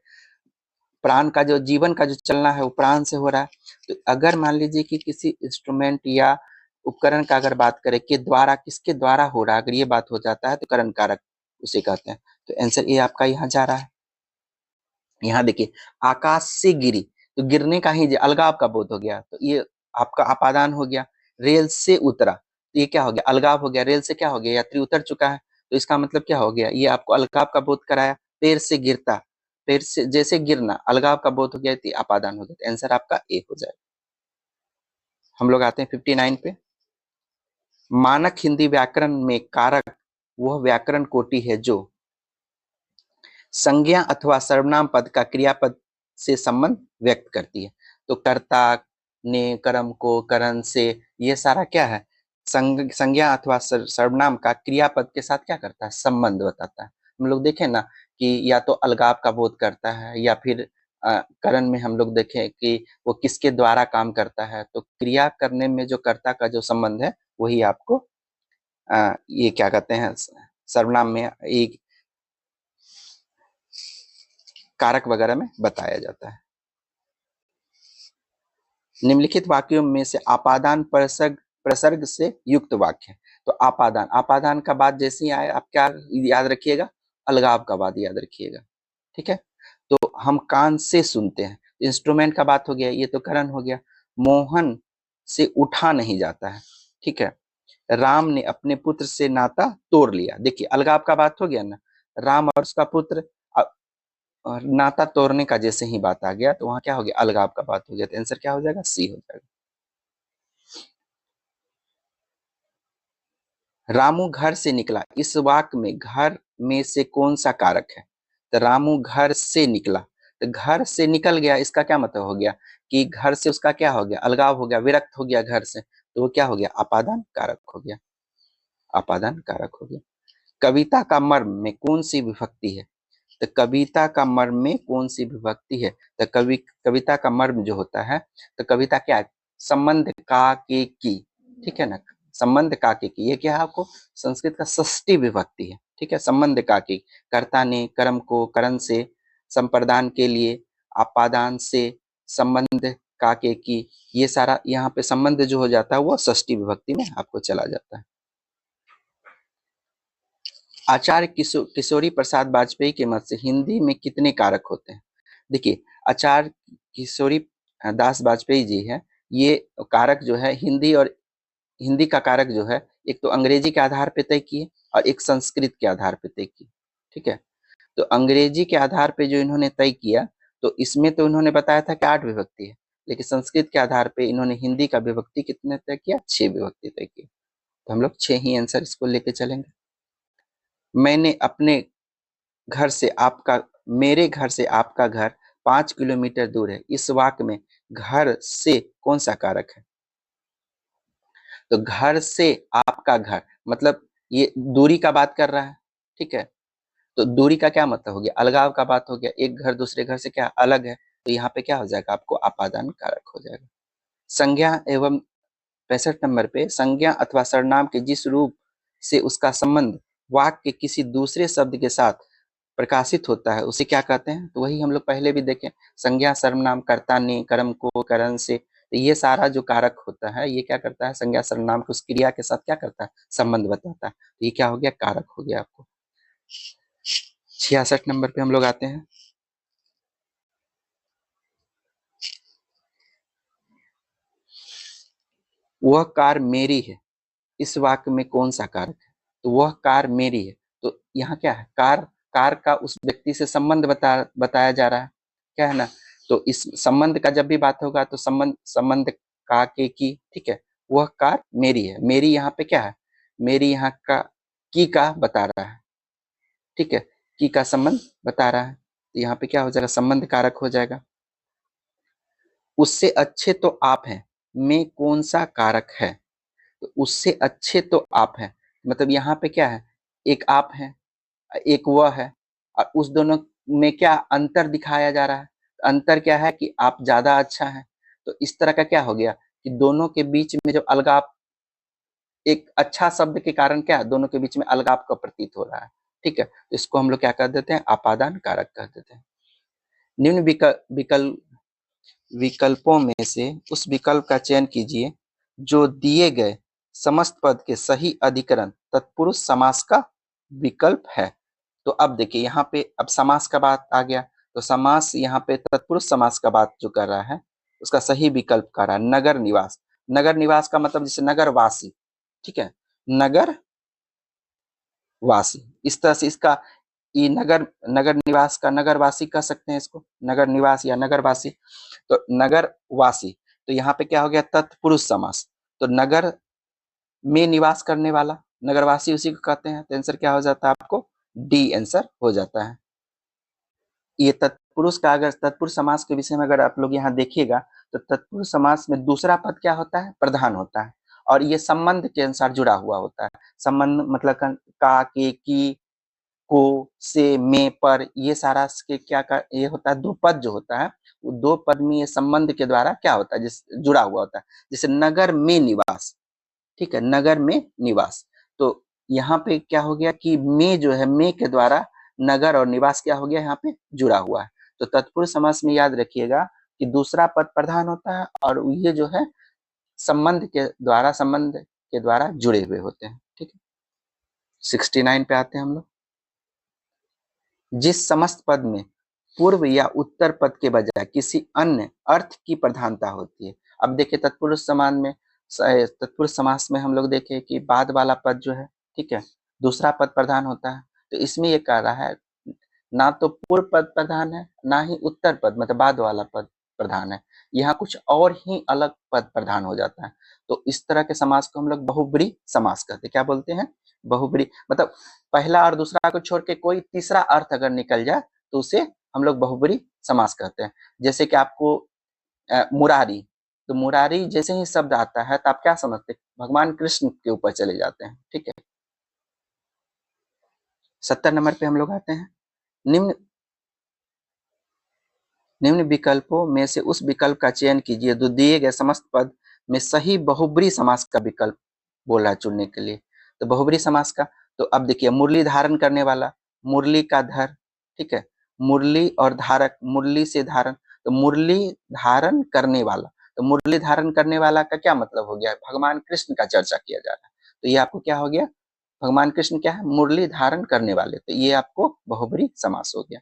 प्राण का जो जीवन का जो चलना है वो प्राण से हो रहा है। तो अगर मान लीजिए कि किसी इंस्ट्रूमेंट या उपकरण का अगर बात करें कि द्वारा किसके द्वारा हो रहा है, अगर ये बात हो जाता है तो करण कारक उसे कहते हैं। तो आंसर ये आपका यहाँ जा रहा है। यहाँ देखिए आकाश से गिरी, तो गिरने का ही अलगाव का बोध हो गया, तो ये आपका अपादान हो गया। रेल से उतरा, तो ये क्या हो गया? अलगाव हो गया। रेल से क्या हो गया? यात्री उतर चुका है, तो इसका मतलब क्या हो गया? ये आपको अलगाव का बोध कराया। पैर से गिरता, पैर से जैसे गिरना, अलगाव का बोध हो गया, तो अपादान हो गया। आंसर आपका ए हो जाएगा। हम लोग आते हैं 59 पे। मानक हिंदी व्याकरण में कारक वह व्याकरण कोटि है जो संज्ञा अथवा सर्वनाम पद का क्रियापद से संबंध व्यक्त करती है। तो कर्ता ने कर्म को करण से, ये सारा क्या है? संज्ञा अथवा सर्वनाम का क्रियापद के साथ क्या करता है? संबंध बताता है। हम लोग देखें ना कि या तो अलगाव का बोध करता है या फिर करण में हम लोग देखें कि वो किसके द्वारा काम करता है। तो क्रिया करने में जो कर्ता का जो संबंध है वही आपको ये क्या कहते हैं सर्वनाम में एक कारक वगैरह में बताया जाता है। निम्नलिखित वाक्यों में से आपादान प्रसर्ग प्रसर्ग से युक्त वाक्य है। तो आपादान, आपादान का बाद जैसे ही आए आप क्या याद रखिएगा? अलगाव का बाद याद रखिएगा, ठीक है। तो हम कान से सुनते हैं, इंस्ट्रूमेंट का बात हो गया, ये तो करण हो गया। मोहन से उठा नहीं जाता है, ठीक है। राम ने अपने पुत्र से नाता तोड़ लिया, देखिए अलगाव का बात हो गया ना। राम और उसका पुत्र, और नाता तोड़ने का जैसे ही बात आ गया तो वहां क्या हो गया? अलगाव का बात हो गया। तो आंसर क्या हो जाएगा? सी हो जाएगा। रामू घर से निकला, इस वाक्य में घर में से कौन सा कारक है? तो रामू घर से निकला, तो घर से निकल गया, इसका क्या मतलब हो गया कि घर से उसका क्या हो गया? अलगाव हो गया, विरक्त हो गया घर से, तो वो क्या हो गया? अपादान कारक हो गया। अपादान कारक हो गया। कविता का मर्म में कौन सी विभक्ति है? तो कविता का मर्म में कौन सी विभक्ति है? तो कविता का मर्म जो होता है, तो कविता क्या है? संबंध का के की, ठीक है ना। संबंध का के की, ये क्या है? आपको संस्कृत का षष्ठी विभक्ति है, ठीक है। संबंध का के, कर्ता ने कर्म को करण से, संप्रदान के लिए, आपादान से, संबंध का के की, ये सारा यहाँ पे संबंध जो हो जाता है वो षष्ठी विभक्ति में आपको चला जाता है। आचार्य किशोरी प्रसाद वाजपेयी के मत से हिंदी में कितने कारक होते हैं? देखिए आचार्य किशोरी दास वाजपेयी जी है, ये कारक जो है हिंदी, और हिंदी का कारक जो है एक तो अंग्रेजी के आधार पे तय किए और एक संस्कृत के आधार पे तय किए, ठीक है। तो अंग्रेजी के आधार पे जो इन्होंने तय किया, तो इसमें तो इन्होंने बताया था कि 8 विभक्ति है, लेकिन संस्कृत के आधार पे इन्होंने हिंदी का विभक्ति कितने तय किया? 6 विभक्ति तय की। तो हम लोग 6 ही आंसर इसको लेके चलेंगे। मैंने अपने घर से आपका मेरे घर से आपका घर 5 किलोमीटर दूर है, इस वाक्य में घर से कौन सा कारक है? तो घर से आपका घर मतलब ये दूरी का बात कर रहा है, ठीक है। तो दूरी का क्या मतलब हो गया? अलगाव का बात हो गया, एक घर दूसरे घर से क्या अलग है, तो यहाँ पे क्या हो जाएगा? आपको अपादान कारक हो जाएगा। संज्ञा एवं 65 नंबर पे संज्ञा अथवा सर्वनाम के जिस रूप से उसका संबंध वाक्य के किसी दूसरे शब्द के साथ प्रकाशित होता है उसे क्या कहते हैं? तो वही हम लोग पहले भी देखें, संज्ञा सर्वनाम कर्ता ने कर्म को करण से, तो ये सारा जो कारक होता है ये क्या करता है? संज्ञा सर्वनाम को उस क्रिया के साथ क्या करता है? संबंध बताता है। तो ये क्या हो गया? कारक हो गया आपको। 66 नंबर पे हम लोग आते हैं। वह कार मेरी है, इस वाक्य में कौन सा कारक है? तो वह कार मेरी है, तो यहाँ क्या है? कार, कार का उस व्यक्ति से संबंध बताया जा रहा है, क्या है ना? तो इस संबंध का जब भी बात होगा तो संबंध संबंध का के की, ठीक है। वह कार मेरी है, मेरी यहाँ पे क्या है? मेरी यहाँ का की का बता रहा है, ठीक है। की का संबंध बता रहा है, तो यहाँ पे क्या हो जाएगा? संबंध कारक हो जाएगा। उससे अच्छे तो आप हैं, में कौन सा कारक है? तो उससे अच्छे तो आप हैं, मतलब यहाँ पे क्या है? एक आप है, एक वह है, और उस दोनों में क्या अंतर दिखाया जा रहा है? अंतर क्या है कि आप ज्यादा अच्छा है। तो इस तरह का क्या हो गया कि दोनों के बीच में जब अलगाव, एक अच्छा शब्द के कारण क्या दोनों के बीच में अलगाव का प्रतीत हो रहा है, ठीक है। तो इसको हम लोग क्या कर देते हैं? अपादान कारक कह देते हैं। निम्न विकल्पों में से उस विकल्प का चयन कीजिए जो दिए गए समस्त पद के सही अधिकरण तत्पुरुष समास का विकल्प है। तो अब देखिए यहाँ पे अब समास का बात आ गया, तो समास यहाँ पे तत्पुरुष समास का बात जो कर रहा है उसका सही विकल्प कर रहा है नगर निवास। नगर निवास का मतलब जैसे नगर वासी, ठीक है, नगर वासी, इस तरह से इसका ये नगर, नगर निवास का नगर वासी कह सकते हैं इसको, नगर निवास या नगर वासी। तो नगर वासी, तो यहाँ पे क्या हो गया? तत्पुरुष समास। तो नगर में निवास करने वाला नगरवासी उसी को कहते हैं, तो आंसर क्या हो जाता है? आपको डी आंसर हो जाता है। ये तत्पुरुष का, अगर तत्पुरुष समास के विषय में अगर आप लोग यहाँ देखिएगा तो तत्पुरुष समास में दूसरा पद क्या होता है? प्रधान होता है, और ये संबंध के अनुसार जुड़ा हुआ होता है। संबंध मतलब का, के, की, को, से, में, पर, ये सारा के क्या का ये होता है? दो पद जो होता है, वो दो पद में ये संबंध के द्वारा क्या होता है? जिस जुड़ा हुआ होता है। जैसे नगर में निवास, ठीक है, नगर में निवास। तो यहाँ पे क्या हो गया कि में जो है, में के द्वारा नगर और निवास क्या हो गया? यहाँ पे जुड़ा हुआ है। तो तत्पुरुष समास में याद रखिएगा कि दूसरा पद प्रधान होता है और ये जो है संबंध के द्वारा जुड़े हुए होते हैं, ठीक है। 69 पे आते हैं हम लोग। जिस समस्त पद में पूर्व या उत्तर पद के बजाय किसी अन्य अर्थ की प्रधानता होती है। अब देखिए तत्पुरुष समास में हम लोग देखें कि बाद वाला पद जो है, ठीक है, दूसरा पद प्रधान होता है। तो इसमें ये कह रहा है ना तो पूर्व पद प्रधान है ना ही उत्तर पद मतलब बाद वाला पद प्रधान है, यहाँ कुछ और ही अलग पद प्रधान हो जाता है। तो इस तरह के समास को हम लोग बहुब्री समास कहते हैं। क्या बोलते हैं? बहुब्री, मतलब पहला और दूसरा को छोड़ के कोई तीसरा अर्थ अगर निकल जाए तो उसे हम लोग बहुब्री समास कहते हैं। जैसे कि आपको मुरारी, तो मुरारी जैसे ही शब्द आता है तो आप क्या समझते हैं? भगवान कृष्ण के ऊपर चले जाते हैं, ठीक है। 70 नंबर पे हम लोग आते हैं। निम्न निम्न विकल्पों में से उस विकल्प का चयन कीजिए जो दिए गए समस्त पद में सही बहुब्री समास का विकल्प बोला चुनने के लिए। तो बहुब्री समास का, तो अब देखिए मुरली धारण करने वाला, मुरली का धर, ठीक है, मुरली और धारक, मुरली से धारण, तो मुरली धारण करने वाला, तो मुरली धारण करने वाला का क्या मतलब हो गया? भगवान कृष्ण का चर्चा किया जा रहा है, तो ये आपको क्या हो गया? भगवान कृष्ण क्या है? मुरली धारण करने वाले, तो ये आपको बहुब्री समास हो गया।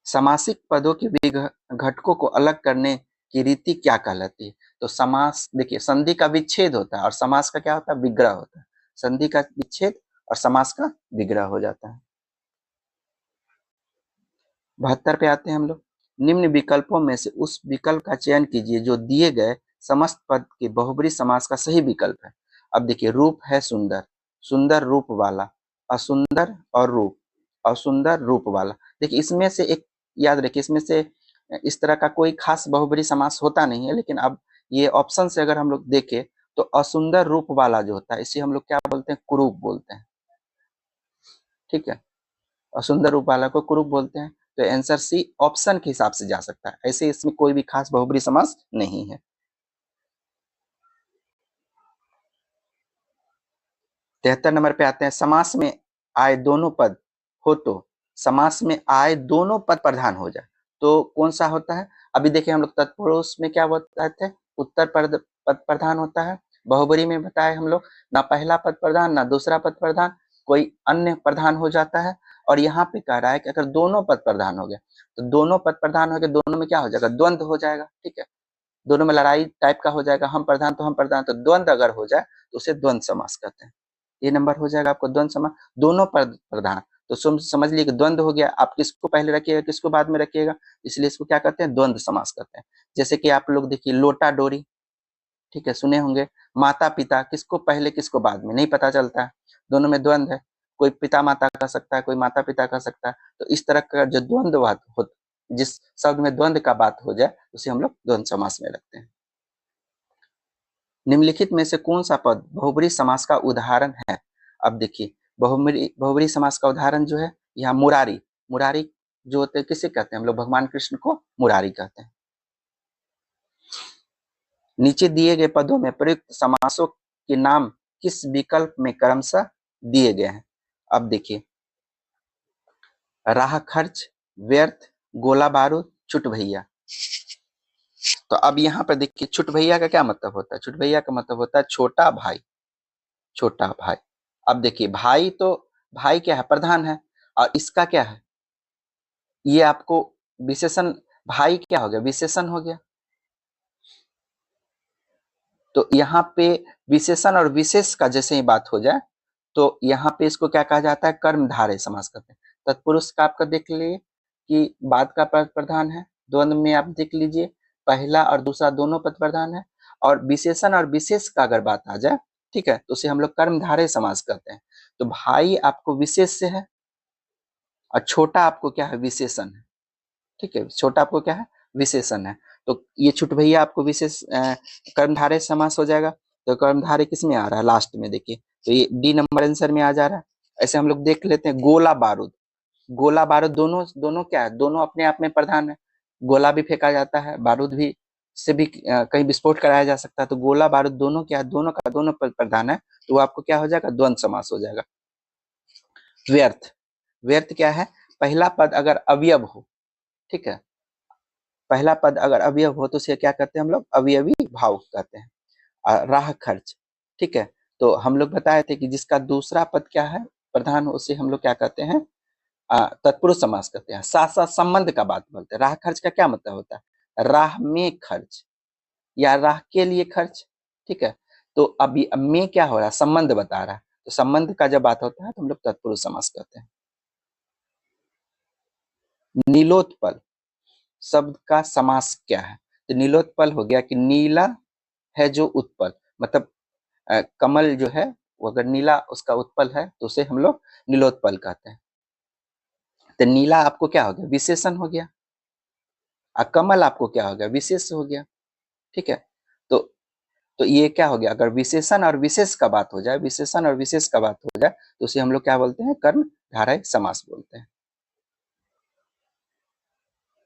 समासिक पदों के घटकों को अलग करने की रीति क्या कहलाती है? तो समास देखिए संधि का विच्छेद होता है और समास का क्या होता है? विग्रह होता है। संधि का विच्छेद और समास का विग्रह हो जाता है। 72 पे आते हैं हम लोग। निम्न विकल्पों में से उस विकल्प का चयन कीजिए जो दिए गए समस्त पद के बहुब्री समास का सही विकल्प है। अब देखिए रूप है सुंदर, सुंदर रूप वाला, असुंदर और रूप, असुंदर रूप वाला। देखिए इसमें से एक याद रखिए, इसमें से इस तरह का कोई खास बहुब्री समास होता नहीं है, लेकिन अब ये ऑप्शन से अगर हम लोग देखें तो असुंदर रूप वाला जो होता है इसे हम लोग क्या बोलते हैं? कुरूप बोलते हैं, ठीक है। असुंदर रूप वाला को कुरूप बोलते हैं। तो आंसर सी ऑप्शन के हिसाब से जा सकता है, ऐसे इसमें कोई भी खास बहुब्री समास नहीं है। 73 नंबर पे आते हैं। समास में आए दोनों पद हो तो समास में आए दोनों पद प्रधान हो जाए तो कौन सा होता है? अभी देखिए हम लोग तत्पुरुष में क्या बताए थे? उत्तर पद प्रधान होता है। बहुब्री में बताए हम लोग ना पहला पद प्रधान ना दूसरा पद प्रधान, कोई अन्य प्रधान हो जाता है। और यहाँ पे कह रहा है कि अगर दोनों पद प्रधान हो गए, तो दोनों पद प्रधान हो गए, दोनों में क्या हो जाएगा, द्वंद्व हो जाएगा। ठीक है, दोनों में लड़ाई टाइप का हो जाएगा, हम प्रधान तो हम प्रधान, तो द्वंद्व अगर हो जाए तो उसे द्वंद्व समास कहते हैं। ये नंबर हो जाएगा आपको द्वंद्व समास, दोनों पद प्रधान। तो समझ लीजिए कि द्वंद्व हो गया, आप किसको पहले रखिएगा किसको बाद में रखिएगा, इसलिए इसको क्या कहते हैं, द्वंद्व समास कहते हैं। जैसे कि आप लोग देखिए लोटा डोरी, ठीक है, सुने होंगे। माता पिता, किसको पहले किसको बाद में नहीं पता चलता है, दोनों में द्वंद्व है। कोई पिता माता कह सकता है, कोई माता पिता कह सकता है। तो इस तरह का जो द्वंद्व हो, जिस शब्द में द्वंद्व का बात हो जाए उसे हम लोग द्वंद्व समास में रखते हैं। निम्नलिखित में से कौन सा पद बहुब्रीहि समास का उदाहरण है। अब देखिए बहुब्रीहि समास का उदाहरण जो है यहाँ मुरारी, मुरारी जो होते हैं किसे कहते हैं हम लोग, भगवान कृष्ण को मुरारी कहते हैं। नीचे दिए गए पदों में प्रयुक्त समासों के नाम किस विकल्प में क्रमशः दिए गए हैं। अब देखिए राह खर्च, व्यर्थ, गोला बारूद, छुट भैया। तो अब यहाँ पर देखिए छुट भैया का क्या मतलब होता है, छुट भैया का मतलब होता है छोटा भाई, छोटा भाई। अब देखिए भाई तो भाई क्या है, प्रधान है, और इसका क्या है, ये आपको विशेषण, भाई क्या हो गया, विशेषण हो गया। तो यहाँ पे विशेषण और विशेष का जैसे ही बात हो जाए तो यहाँ पे इसको क्या कहा जाता है, कर्मधारय समास कहते हैं। तत्पुरुष का आपका देख लीजिए कि बाद का पद प्रधान है, द्वंद्व में आप देख लीजिए पहला और दूसरा दोनों पद प्रधान है, और विशेषण और विशेष का अगर बात आ जाए, ठीक है, तो उसे हम लोग कर्मधारय समास कहते हैं। तो भाई आपको विशेष से है और छोटा आपको क्या है, विशेषण है। ठीक है, छोटा आपको क्या है, विशेषण है। तो ये छुट भैया आपको विशेष कर्मधारय समास हो जाएगा। तो कर्मधारय किस में आ रहा है, लास्ट में देखिए, तो ये डी नंबर आंसर में आ जा रहा है। ऐसे हम लोग देख लेते हैं गोला बारूद, गोला बारूद दोनों दोनों क्या है, दोनों अपने आप में प्रधान है। गोला भी फेंका जाता है, बारूद भी से भी कहीं विस्फोट कराया जा सकता है। तो गोला बारूद दोनों क्या है, दोनों का दोनों प्रधान है, तो वो आपको क्या हो जाएगा, द्वंद्व समास हो जाएगा। व्यर्थ, व्यर्थ क्या है, पहला पद अगर अवयव हो, ठीक है, पहला पद अगर अवयव हो तो उसे क्या कहते हैं हम लोग, अवयवी भाव कहते हैं। राह खर्च, ठीक है, तो हम लोग बताए थे कि जिसका दूसरा पद क्या है, प्रधान, उसे हम लोग क्या कहते हैं, तत्पुरुष समास कहते हैं। साथ साथ संबंध का बात बोलते हैं। राह खर्च का क्या मतलब होता है, राह में खर्च या राह के लिए खर्च, ठीक है। तो अभी में क्या हो रहा है, संबंध बता रहा है, तो संबंध का जब बात होता है तो हम लोग तत्पुरुष समास कहते हैं। नीलोत्पल शब्द का समास क्या है, तो नीलोत्पल हो गया कि नीला है जो उत्पल, मतलब कमल जो है वो अगर नीला उसका उत्पल है तो उसे हम लोग नीलोत्पल कहते हैं। तो नीला आपको क्या हो गया, विशेषण हो गया, और कमल आपको क्या हो गया, विशेष हो गया। ठीक है, तो तो ये क्या हो गया, अगर विशेषण और विशेष का बात हो जाए, विशेषण और विशेष का बात हो जाए तो उसे हम लोग क्या बोलते हैं, कर्म धारय समास बोलते हैं।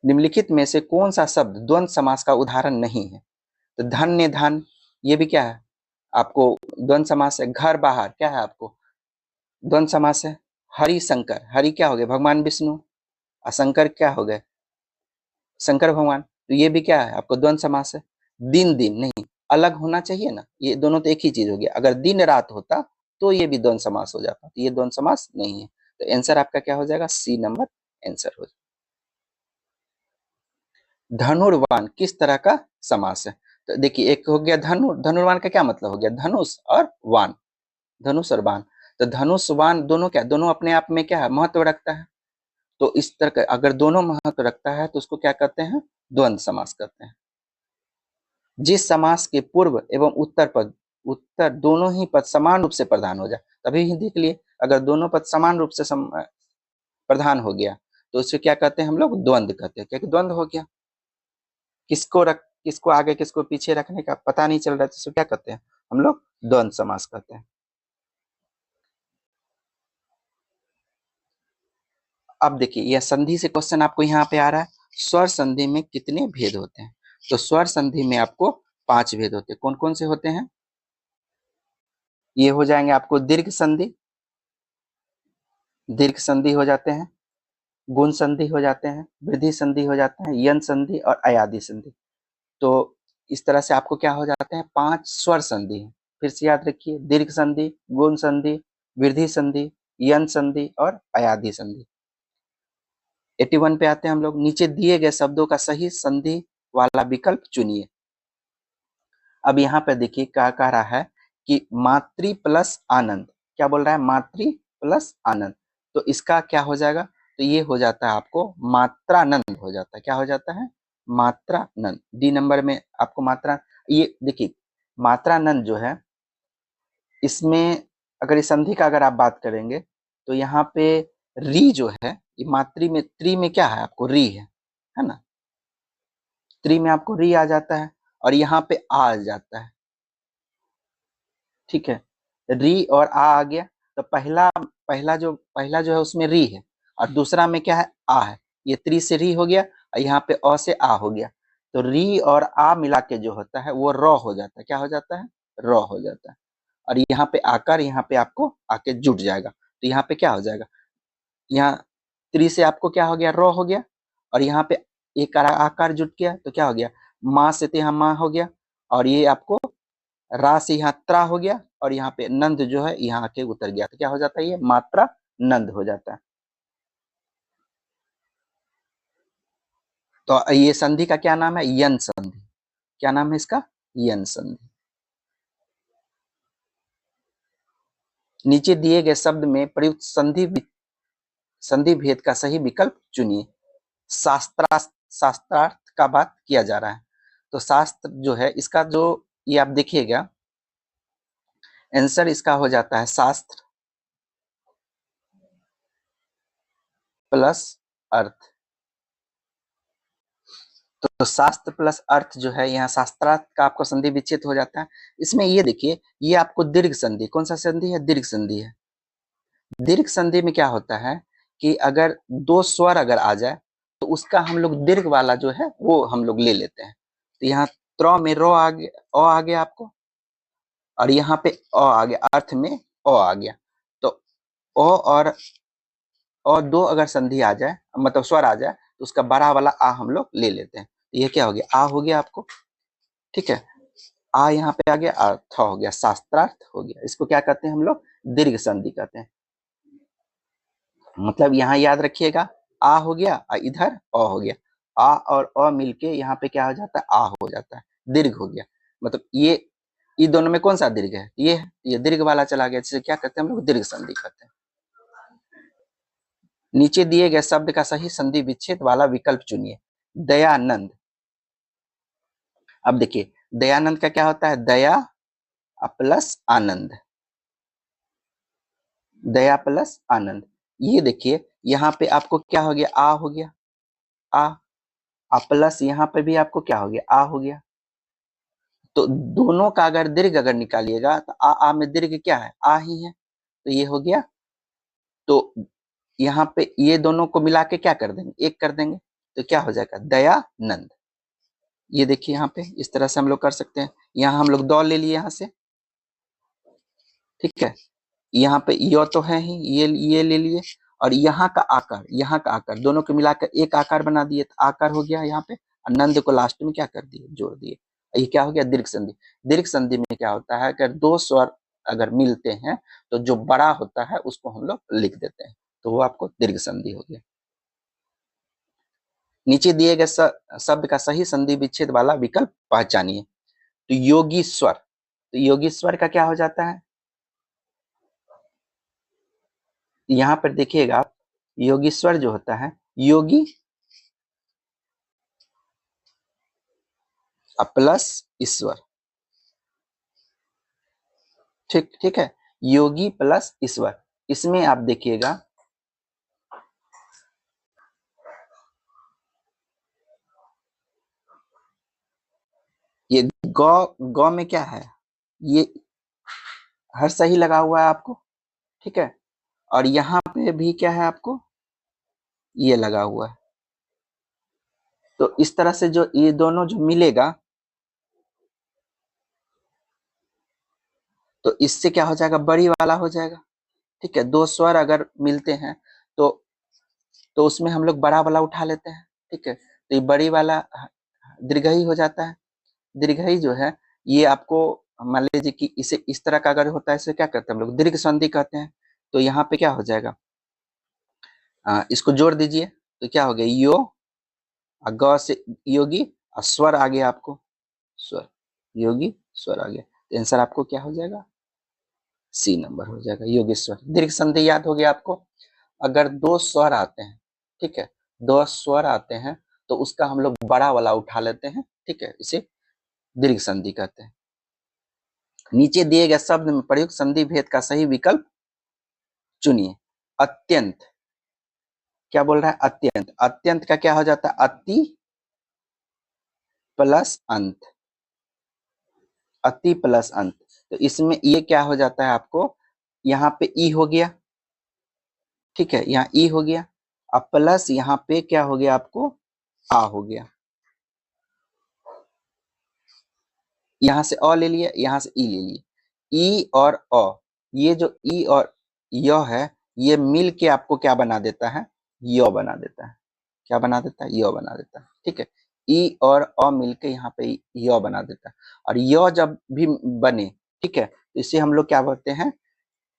निम्नलिखित में से कौन सा शब्द द्वंद्व समास का उदाहरण नहीं है, तो धन्य धन, ये भी क्या है आपको द्वंद्व समास है। घर बाहर क्या है आपको द्वंद्व समास है। हरि शंकर, हरि क्या हो गए, भगवान विष्णु, और शंकर क्या हो गए, शंकर भगवान, तो ये भी क्या है आपको द्वंद्व समास है। दिन दिन नहीं, अलग होना चाहिए ना, ये दोनों तो एक ही चीज हो गया। अगर दिन रात होता तो ये भी द्वंद्व समास हो जाता, तो ये द्वंद्व समास नहीं है। तो आंसर आपका क्या हो जाएगा, सी नंबर आंसर हो जाएगा। धनुर्वान किस तरह का समास है, तो देखिए एक हो गया धनुर्वान का क्या मतलब हो गया, धनुष और वान, धनुष और बाण। तो धनुष वान दोनों क्या, दोनों अपने आप में क्या है, महत्व रखता है। तो इस तरह का अगर दोनों महत्व रखता है तो उसको क्या कहते हैं, द्वंद्व समास कहते हैं। जिस समास के पूर्व एवं उत्तर पद, उत्तर दोनों ही पद समान रूप से प्रधान हो जाए, तभी ही देख लिए अगर दोनों पद समान रूप से प्रधान हो गया तो उसे क्या कहते हैं हम लोग, द्वंद्व कहते हैं, क्योंकि द्वंद्व हो गया, किसको आगे किसको पीछे रखने का पता नहीं चल रहा है, तो क्या कहते हैं हम लोग, द्वंद्व समास कहते हैं। अब देखिए यह संधि से क्वेश्चन आपको यहाँ पे आ रहा है, स्वर संधि में कितने भेद होते हैं, तो स्वर संधि में आपको 5 भेद होते हैं। कौन कौन से होते हैं, ये हो जाएंगे आपको दीर्घ संधि, दीर्घ संधि हो जाते हैं, गुण संधि हो जाते हैं, वृद्धि संधि हो जाते हैं, यन संधि और अयादि संधि। तो इस तरह से आपको क्या हो जाते हैं, 5 स्वर संधि है। फिर से याद रखिए, दीर्घ संधि, गुण संधि, वृद्धि संधि, यन संधि और अयाधि संधि। 81 पे आते हैं हम लोग। नीचे दिए गए शब्दों का सही संधि वाला विकल्प चुनिए। अब यहाँ पे देखिए क्या कह रहा है कि मातृ प्लस आनंद। क्या बोल रहा है? मातृ प्लस आनंद। तो इसका क्या हो जाएगा? तो ये हो जाता है आपको मात्रानंद हो जाता है। क्या हो जाता है? मात्रानंद। डी नंबर में आपको मात्रा, ये देखिए मात्रानंद जो है, इसमें अगर इस संधि का अगर आप बात करेंगे तो यहाँ पे री जो है, ये मातृ में, त्रि में क्या है आपको? री है ना? त्रि में आपको री आ जाता है और यहाँ पे आ जाता है। ठीक है, री और आ गया। तो पहला पहला जो है उसमें री है और दूसरा में क्या है? आ है। ये त्रि से री हो गया और यहाँ पे अ से आ हो गया। तो री और आ मिला के जो होता है वो र हो जाता है। क्या हो जाता है? र हो जाता है। और यहाँ पे आकर यहाँ पे आपको आके जुट जाएगा। तो यहाँ पे क्या हो जाएगा? यहाँ त्रि से आपको क्या हो गया? र हो गया। और यहाँ पे एक आकार जुट गया तो क्या हो गया? माँ से तो यहाँ माँ हो गया और ये आपको रा से यहाँ त्रा हो गया और यहाँ पे नंद जो है यहाँ आके उतर गया। तो क्या हो जाता है? ये मात्रा नंद हो जाता है। तो ये संधि का क्या नाम है? यन संधि। क्या नाम है इसका? यन संधि। नीचे दिए गए शब्द में प्रयुक्त संधि भेद का सही विकल्प चुनिए। शास्त्रार्थ का बात किया जा रहा है। तो शास्त्र जो है इसका जो, ये आप देखिएगा आंसर इसका हो जाता है शास्त्र प्लस अर्थ। तो शास्त्र प्लस अर्थ जो है, यहाँ शास्त्रार्थ का आपको संधि विच्छेद हो जाता है। इसमें ये देखिए, ये आपको दीर्घ संधि, कौन सा संधि है? दीर्घ संधि है। दीर्घ संधि में क्या होता है कि अगर दो स्वर अगर आ जाए तो उसका हम लोग दीर्घ वाला जो है वो हम लोग ले लेते हैं। तो यहाँ त्र में रो आ गया, अ आ गया आपको, और यहाँ पे अ आ गया, अर्थ में अ आ गया। तो अ और दो अगर संधि आ जाए, मतलब स्वर आ जाए, तो उसका बड़ा वाला आ हम लोग ले लेते हैं। तो ये क्या हो गया? आ हो गया आपको। ठीक है, आ यहाँ पे आ गया, अर्थ हो गया, शास्त्रार्थ हो गया। इसको क्या कहते हैं हम लोग? दीर्घ संधि कहते हैं। मतलब यहाँ याद रखिएगा, आ हो गया और इधर अ हो गया। आ और अ मिलके यहाँ पे क्या हो जाता है? आ हो जाता है, दीर्घ हो गया। मतलब ये दोनों में कौन सा दीर्घ है? ये है, ये दीर्घ वाला चला गया, जिसे क्या कहते हैं हम लोग? दीर्घ संधि कहते हैं। नीचे दिए गए शब्द का सही संधि विच्छेद वाला विकल्प चुनिए। दयानंद। अब देखिए दयानंद का क्या होता है? दया प्लस आनंद। दया प्लस आनंद। ये देखिए यहाँ पे आपको क्या हो गया? आ हो गया, आ प्लस यहाँ पे भी आपको क्या हो गया? आ हो गया। तो दोनों का अगर दीर्घ अगर निकालिएगा तो आ में दीर्घ क्या है? आ ही है। तो ये हो गया। तो यहाँ पे ये दोनों को मिला के क्या कर देंगे? एक कर देंगे। तो क्या हो जाएगा? दयानंद। ये देखिए यहाँ पे इस तरह से हम लोग कर सकते हैं। यहाँ हम लोग दौ ले लिए यहाँ से। ठीक है, यहाँ पे यो तो है ही, ये ले लिए, और यहाँ का आकार दोनों को मिलाकर एक आकार बना दिए। तो आकार हो गया यहाँ पे, और नंद को लास्ट में क्या कर दिए? जोड़ दिए। ये क्या हो गया? दीर्घ संधि। दीर्घ संधि में क्या होता है? अगर दो स्वर अगर मिलते हैं तो जो बड़ा होता है उसको हम लोग लिख देते हैं, तो वो आपको दीर्घ संधि हो गया। नीचे दिए गए शब्द का सही संधि विच्छेद वाला विकल्प पहचानिए। तो योगी स्वर, तो योगी स्वर का क्या हो जाता है? यहाँ पर देखिएगा आप, योगीश्वर जो होता है, योगी प्लस ईश्वर। ठीक ठीक है, योगी प्लस ईश्वर। इसमें आप देखिएगा ये गौ, गौ में क्या है? ये हर सही लगा हुआ है आपको। ठीक है, और यहाँ पे भी क्या है आपको? ये लगा हुआ है। तो इस तरह से जो ये दोनों जो मिलेगा तो इससे क्या हो जाएगा? बड़ी वाला हो जाएगा। ठीक है, दो स्वर अगर मिलते हैं तो उसमें हम लोग बड़ा वाला उठा लेते हैं। ठीक है, तो ये बड़ी वाला दीर्घई हो जाता है। दीर्घई जो है ये आपको मान लीजिए कि इसे इस तरह का अगर होता है, इसे क्या कहते हैं हम लोग? दीर्घ संधि कहते हैं। तो यहाँ पे क्या हो जाएगा, इसको जोड़ दीजिए तो क्या हो गया, यो, ग से योगी, और स्वर आ गया आपको, स्वर, योगी स्वर आ गया, तो आंसर आपको क्या हो जाएगा, सी नंबर हो जाएगा, योगेश्वर। दीर्घ संधि याद हो गया आपको। अगर दो स्वर आते हैं, ठीक है, दो स्वर आते हैं तो उसका हम लोग बड़ा वाला उठा लेते हैं, ठीक है, इसे दीर्घ संधि कहते हैं। नीचे दिए गए शब्द में प्रयुक्त संधि भेद का सही विकल्प चुनिए। अत्यंत, क्या बोल रहा है, अत्यंत, अत्यंत का क्या हो जाता है, अति प्लस अंत, अति प्लस अंत, तो इसमें ये क्या हो जाता है आपको, यहाँ पे ई हो गया, ठीक है, यहाँ ई हो गया, अब प्लस यहाँ पे क्या हो गया आपको, आ हो गया, यहाँ से अ ले लिया, यहाँ से ई ले लिया, ई और अ, ये जो ई और य है, ये मिल के आपको क्या बना देता है, य बना देता है, क्या बना देता है, य बना देता है, ठीक है, ई और अ मिलके यहाँ पे य बना देता है, और य जब भी बने, ठीक है, तो इसे हम लोग क्या बोलते हैं,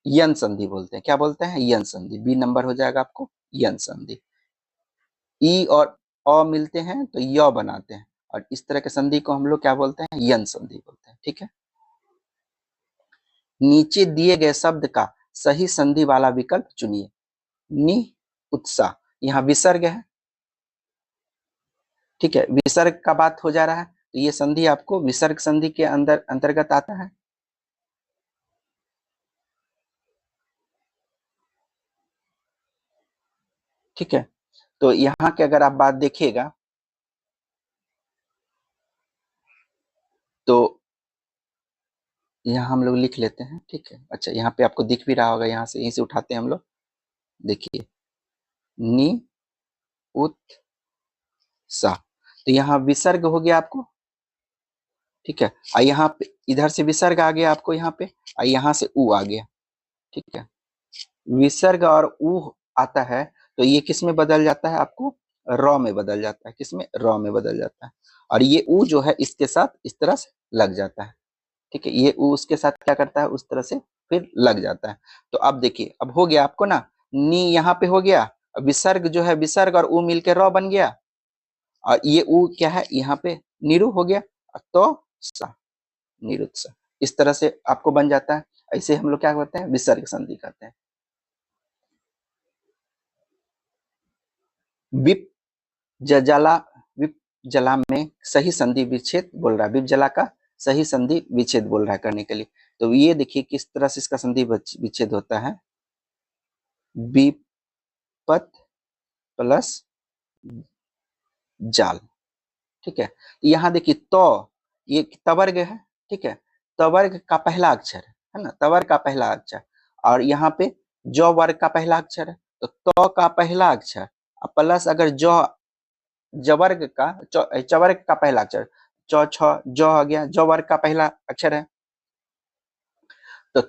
यन संधि बोलते हैं, क्या बोलते हैं, यन संधि, बी नंबर हो जाएगा आपको, यन संधि। ई और अ मिलते हैं तो य बनाते हैं, और इस तरह के संधि को हम लोग क्या बोलते हैं, यन संधि बोलते हैं, ठीक है। नीचे दिए गए शब्द का सही संधि वाला विकल्प चुनिए। नि उत्साह, यहाँ विसर्ग है, ठीक है, विसर्ग का बात हो जा रहा है, तो ये संधि आपको विसर्ग संधि के अंदर अंतर्गत आता है। ठीक है, तो यहाँ के अगर आप बात देखिएगा तो यहाँ हम लोग लिख लेते हैं, ठीक है, अच्छा यहाँ पे आपको दिख भी रहा होगा, यहाँ से यहीं से उठाते हैं हम लोग, देखिए, नि उत्साह, तो यहाँ विसर्ग हो गया आपको, ठीक है, और यहाँ पे इधर से विसर्ग आ गया आपको यहाँ पे, और यहाँ से ऊ आ गया, ठीक है, विसर्ग और ऊ आता है तो ये किस में बदल जाता है आपको, र में बदल जाता है, किसमें, र में बदल जाता है, और ये ऊ जो है इसके साथ इस तरह से लग जाता है, ठीक है, ये ऊ उसके साथ क्या करता है, उस तरह से फिर लग जाता है। तो अब देखिए, अब हो गया आपको ना, नी यहाँ पे हो गया, विसर्ग जो है, विसर्ग और ऊ मिलकर र बन गया, और ये ऊ क्या है, यहाँ पे निरु हो गया, तो सा, निरुत्सा, इस तरह से आपको बन जाता है। ऐसे हम लोग क्या करते हैं, विसर्ग संधि करते हैं। विप जला, विप जला में सही संधि विच्छेद बोल रहा है, विप जला का सही संधि विच्छेद बोल रहा है करने के लिए, तो ये देखिए किस तरह से इसका संधि विच्छेद होता है, विपत प्लस जाल, ठीक है, यहाँ देखिए तो, ये तवर्ग है, ठीक है, तवर्ग का पहला अक्षर है ना, तवर्ग का पहला अक्षर, और यहाँ पे जो वर्ग का पहला अक्षर है, तो का पहला अक्षर प्लस अगर जो जवर्ग का चवर्ग का पहला अक्षर, चौ छ जो आ गया, जो वर्ग का पहला अक्षर है, तो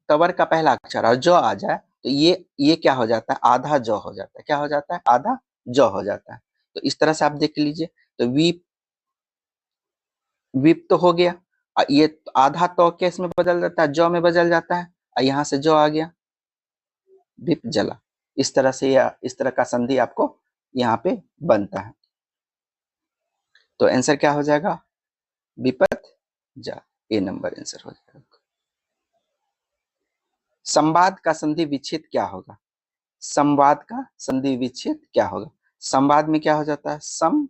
तवर्ग का पहला अक्षर और जो आ जाए तो ये क्या हो जाता है, आधा जो हो जाता है, क्या हो जाता है, आधा जो हो जाता है। तो इस तरह से आप देख लीजिए, तो विप तो हो गया, और ये आधा तो केस में बदल जाता है, जो में बदल जाता है, और यहाँ से जो आ गया, विप जला, इस तरह से या इस तरह का संधि आपको यहाँ पे बनता है। तो आंसर क्या हो जाएगा, विपत जा, ए नंबर आंसर हो जाएगा। संवाद का संधि विच्छेद क्या होगा, संवाद का संधि विच्छेद क्या होगा, संवाद में क्या हो जाता है, सम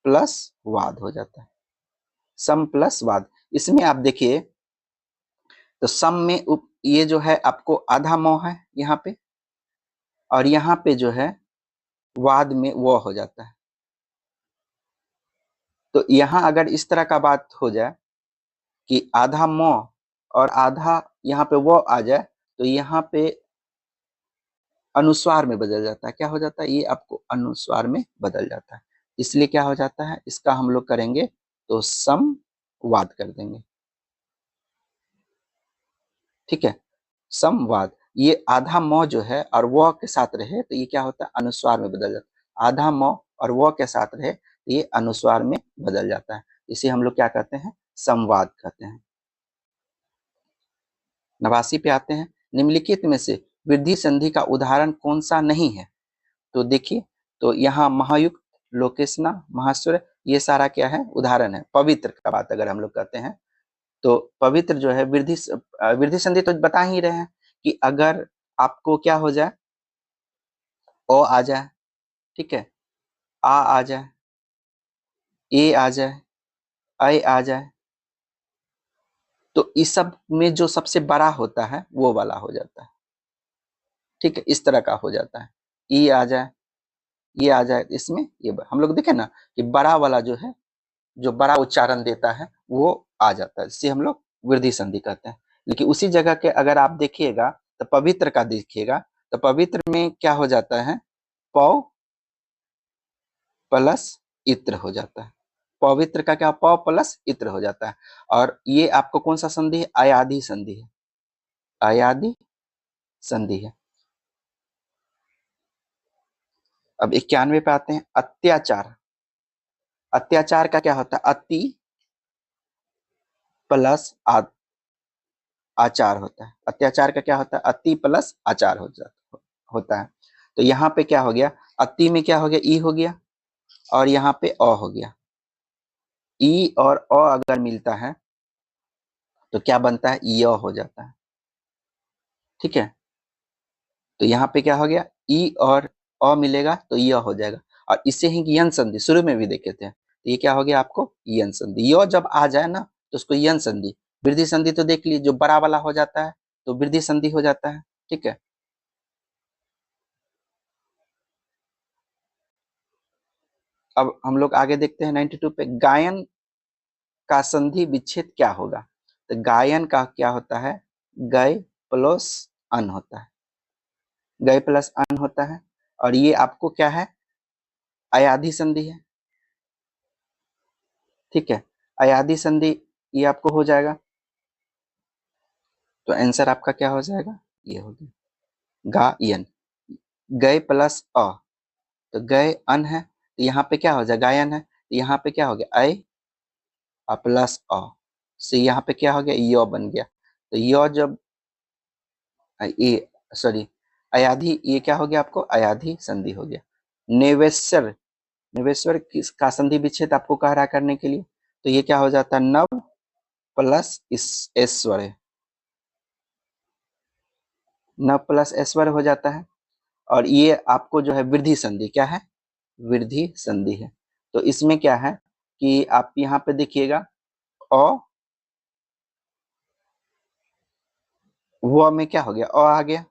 प्लस वाद हो जाता है, सम प्लस वाद। इसमें आप देखिए, तो सम में ये जो है आपको आधा मोह है यहाँ पे, और यहाँ पे जो है वाद में वो हो जाता है, तो यहाँ अगर इस तरह का बात हो जाए कि आधा मोह और आधा यहाँ पे वो आ जाए, तो यहाँ पे अनुस्वार में बदल जाता है, क्या हो जाता है, ये आपको अनुस्वार में बदल जाता है, इसलिए क्या हो जाता है, इसका हम लोग करेंगे तो समवाद कर देंगे, ठीक है, समवाद। ये आधा मौ जो है और वह के साथ रहे तो ये क्या होता है, अनुस्वार में बदल जाता है, आधा मौ और वह के साथ रहे तो ये अनुस्वार में बदल जाता है, इसे हम लोग क्या कहते हैं, संवाद कहते हैं। 89 पे आते हैं, निम्नलिखित में से वृद्धि संधि का उदाहरण कौन सा नहीं है? तो देखिए, तो यहाँ महायुक्त, लोकेशना, महास्वर, ये सारा क्या है? उदाहरण है। पवित्र का बात अगर हम लोग कहते हैं तो पवित्र जो है वृद्धि संधि तो बता ही रहे हैं कि अगर आपको क्या हो जाए, ओ आ जाए, ठीक है, आ जाए, ए आ जाए, ऐ आ जाए, तो इस सब में जो सबसे बड़ा होता है वो वाला हो जाता है, ठीक है, इस तरह का हो जाता है। ई आ जाए, ये आ जाए, इसमें ये हम लोग देखें ना कि बड़ा वाला जो है, जो बड़ा उच्चारण देता है वो आ जाता है, जिसे हम लोग वृद्धि संधि कहते हैं। लेकिन उसी जगह के अगर आप देखिएगा तो पवित्र का देखिएगा तो पवित्र में क्या हो जाता है? पौ प्लस इत्र हो जाता है। पवित्र का क्या? पौ प्लस इत्र हो जाता है। और ये आपको कौन सा संधि है? अयाधि संधि है, अयाधि संधि है। अब 91 पे आते हैं। अत्याचार, अत्याचार का क्या होता है? अति प्लस आचार होता है। अत्याचार का क्या होता है? अति प्लस आचार होता है। तो यहाँ पे क्या हो गया? अति में क्या हो गया? ई हो गया, और यहाँ पे अ हो गया। ई और अ अगर मिलता है तो क्या बनता है? य हो जाता है, ठीक है। तो यहाँ पे क्या हो गया? ई और अ मिलेगा तो य हो जाएगा। और इसे ही यन संधि शुरू में भी देखे थे, तो ये क्या हो गया आपको? यन संधि। य जब आ जाए ना तो उसको यन संधि। वृद्धि संधि तो देख लीजिए, जो बड़ा वाला हो जाता है तो वृद्धि संधि हो जाता है, ठीक है। अब हम लोग आगे देखते हैं 92 पे। गायन का संधि विच्छेद क्या होगा? तो गायन का क्या होता है? गय प्लस अन होता है, गय प्लस अन होता है। और ये आपको क्या है? अयाधि संधि है, ठीक है। अयाधि संधि ये आपको हो जाएगा, तो आंसर आपका क्या हो जाएगा? ये हो गया गायन। गय प्लस अ, तो गय अन है तो यहाँ पे क्या हो जाए? गायन है, तो यहाँ पे क्या हो गया? अ प्लस अ से यहाँ पे क्या हो गया? य बन गया। तो य जब ये सॉरी अयाधि, ये क्या हो गया आपको? अयाधि संधि हो गया। नेवेश्वर, नेवेश्वर का संधि विच्छेद आपको कह रहा करने के लिए, तो ये क्या हो जाता है? नव प्लस ऐश्वर है, नव प्लस ऐश्वर हो जाता है। और ये आपको जो है वृद्धि संधि क्या है? वृद्धि संधि है। तो इसमें क्या है कि आप यहाँ पे देखिएगा, अ वो में क्या हो गया? अ आ गया।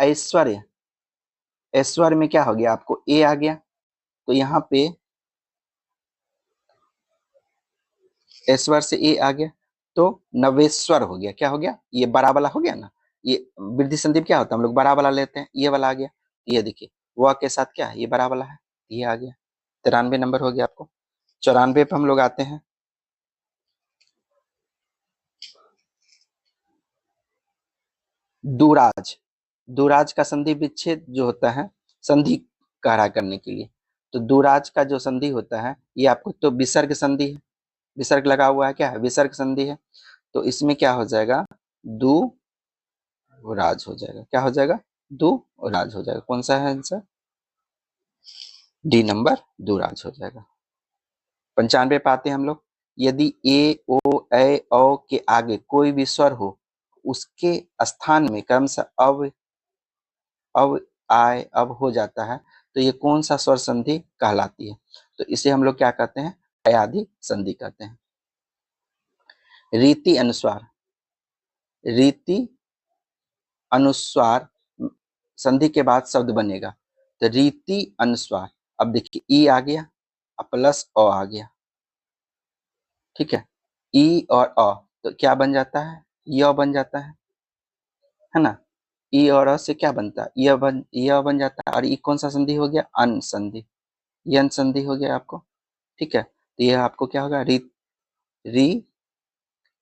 ऐश्वर्य, ऐश्वर्य में क्या हो गया? आपको ए आ गया। तो यहाँ पे ऐश्वर्य से ए आ गया तो नवेश्वर हो गया। क्या हो गया? ये बड़ा वाला हो गया ना। ये वृद्धि संधि क्या होता है? हम लोग बड़ा वाला लेते हैं, ये वाला आ गया। ये देखिए वह के साथ क्या है? ये बड़ा वाला है, ये आ गया। 93 नंबर हो गया आपको। 94 पे हम लोग आते हैं। दुराज, दुराज का संधि विच्छेद जो होता है संधि कह करने के लिए, तो दुराज का जो संधि होता है ये आपको तो विसर्ग संधि है, विसर्ग लगा हुआ है, क्या है? विसर्ग संधि है। तो इसमें क्या हो जाएगा? दु राज हो जाएगा। क्या हो जाएगा? दु राज हो जाएगा। कौन सा है आंसर? डी नंबर, दुराज हो जाएगा। 95 पे आते हैं हम लोग। यदि ए ओ ए औ के आगे कोई भी स्वर हो, उसके स्थान में क्रमशः अब आय अब हो जाता है, तो ये कौन सा स्वर संधि कहलाती है? तो इसे हम लोग क्या कहते हैं? अयाधि संधि कहते हैं। रीति अनुस्वार, रीति अनुस्वार संधि के बाद शब्द बनेगा, तो रीति अनुस्वार। अब देखिए ई आ गया, प्लस अ आ गया, ठीक है। ई और अ तो क्या बन जाता है? य बन जाता है ना। ई और अ से क्या बनता है? य बन जाता है। और ई कौन सा संधि हो गया? अन संधि, यन संधि हो गया आपको, ठीक है। तो ये आपको क्या होगा? री,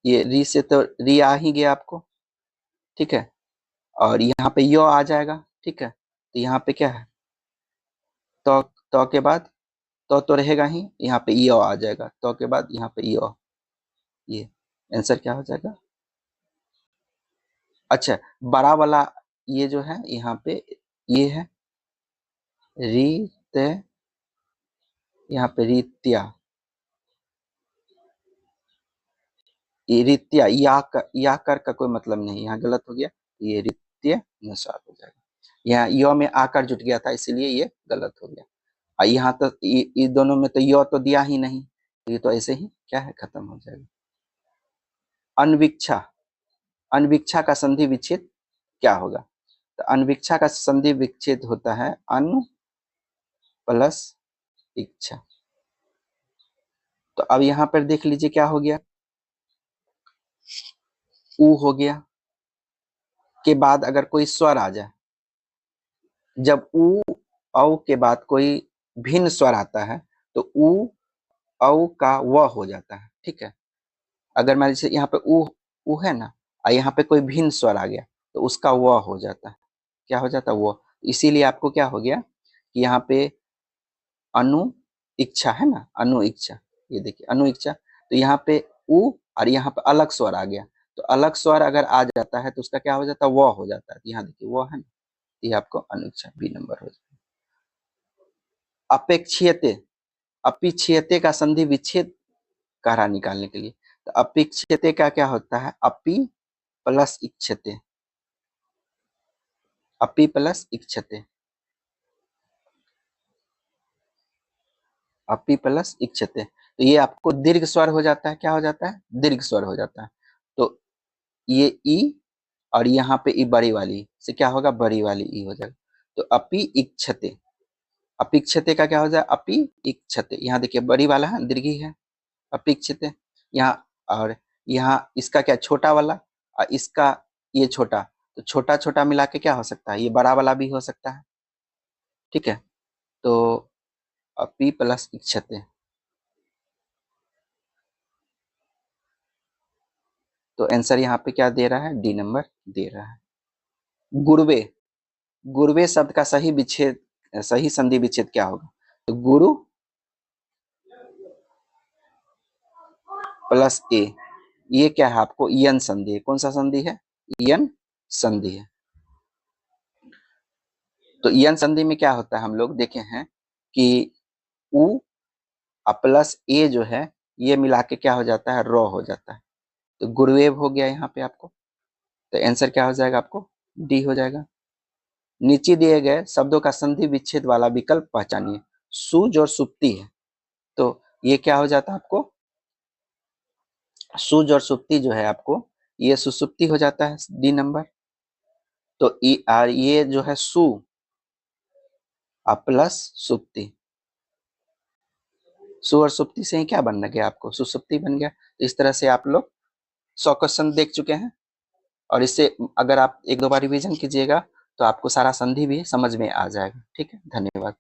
ये री से तो री आ ही गया आपको, ठीक है। और यहाँ पे यो आ जाएगा, ठीक है। तो यहाँ पे क्या है? तो के बाद तो रहेगा ही, यहाँ पे यो आ जाएगा। तो के बाद यहाँ पे यो, ये आंसर क्या हो जाएगा? अच्छा, बड़ा वाला ये जो है यहाँ पे ये है रीत, यहाँ पे रीत्या, रित्या, या कर का कोई मतलब नहीं, यहाँ गलत हो गया, ये रित्य अनुसार हो जाएगा। यहाँ य में आकर जुट गया था इसीलिए ये गलत हो गया। और यहाँ तो ये दोनों में तो य तो दिया ही नहीं, तो ये तो ऐसे ही क्या है, खत्म हो जाएगा। अनविक्षा, अनविक्षा का संधि विच्छेद क्या होगा? तो अनविक्षा का संधि विच्छेद होता है अनु प्लस इच्छा। तो अब यहाँ पर देख लीजिए क्या हो गया, उ हो गया के बाद अगर कोई स्वर आ जाए, जब उ औ के बाद कोई भिन्न स्वर आता है तो उ औ का व हो जाता है, ठीक है। अगर मान लीजिए यहाँ पे उ है ना, और यहाँ पे कोई भिन्न स्वर आ गया तो उसका व हो जाता है, क्या हो जाता है, वो। इसीलिए आपको क्या हो गया कि यहाँ पे अनु इच्छा है ना, अनु इच्छा, ये देखिए अनु इच्छा, तो यहाँ पे उ और यहाँ पे अलग स्वर आ गया, तो अलग स्वर अगर आ जाता है तो उसका क्या हो जाता है, वो हो जाता है। यहाँ देखिए वो है ना, ये आपको अनुच्छा बी नंबर हो जाता है। अपेक्षीयते, अपिक्षीयते का संधि विच्छेद कारा निकालने के लिए, तो अपेक्षीयते का क्या होता है, अपि प्लस इच्छते, अपि प्लस इच्छते, अपि प्लस इच्छते, तो ये आपको दीर्घ स्वर हो जाता है, क्या हो जाता है, दीर्घ स्वर हो जाता है। तो ये ई और यहाँ पे ई बड़ी वाली से क्या होगा, बड़ी वाली ई हो जाएगा। तो अपि इच्छते, अपिक्षते का क्या हो जाए, अपि इच्छते, यहाँ देखिए बड़ी वाला है दीर्घी है, अपिक्षते, यहाँ और यहाँ इसका क्या, छोटा वाला और इसका ये छोटा, तो छोटा छोटा मिला के क्या हो सकता है, ये बड़ा वाला भी हो सकता है, ठीक है। तो अपि प्लस इच्छते, तो आंसर यहाँ पे क्या दे रहा है, डी नंबर दे रहा है। गुरुवे, गुरुवे शब्द का सही विच्छेद, सही संधि विच्छेद क्या होगा, तो गुरु प्लस ए, ये क्या है आपको, यन संधि है, कौन सा संधि है, यन संधि है। तो यन संधि में क्या होता है, हम लोग देखे हैं कि उ प्लस ए जो है ये मिला के क्या हो जाता है, रो हो जाता है, तो गुरुवेव हो गया यहाँ पे आपको। तो आंसर क्या हो जाएगा आपको, डी हो जाएगा। नीचे दिए गए शब्दों का संधि विच्छेद वाला विकल्प पहचानिए, सूज और सुप्ति है, तो ये क्या हो जाता है आपको, सूज और सुप्ति जो है आपको ये सुसुप्ति हो जाता है, डी नंबर। तो ये जो है सु प्लस सुप्ति, सु और सुप्ति से ही क्या बन गया आपको, सुसुप्ति बन गया। तो इस तरह से आप लोग 100 क्वेश्चन देख चुके हैं, और इससे अगर आप एक दो बार रिवीजन कीजिएगा तो आपको सारा संधि भी समझ में आ जाएगा, ठीक है। धन्यवाद।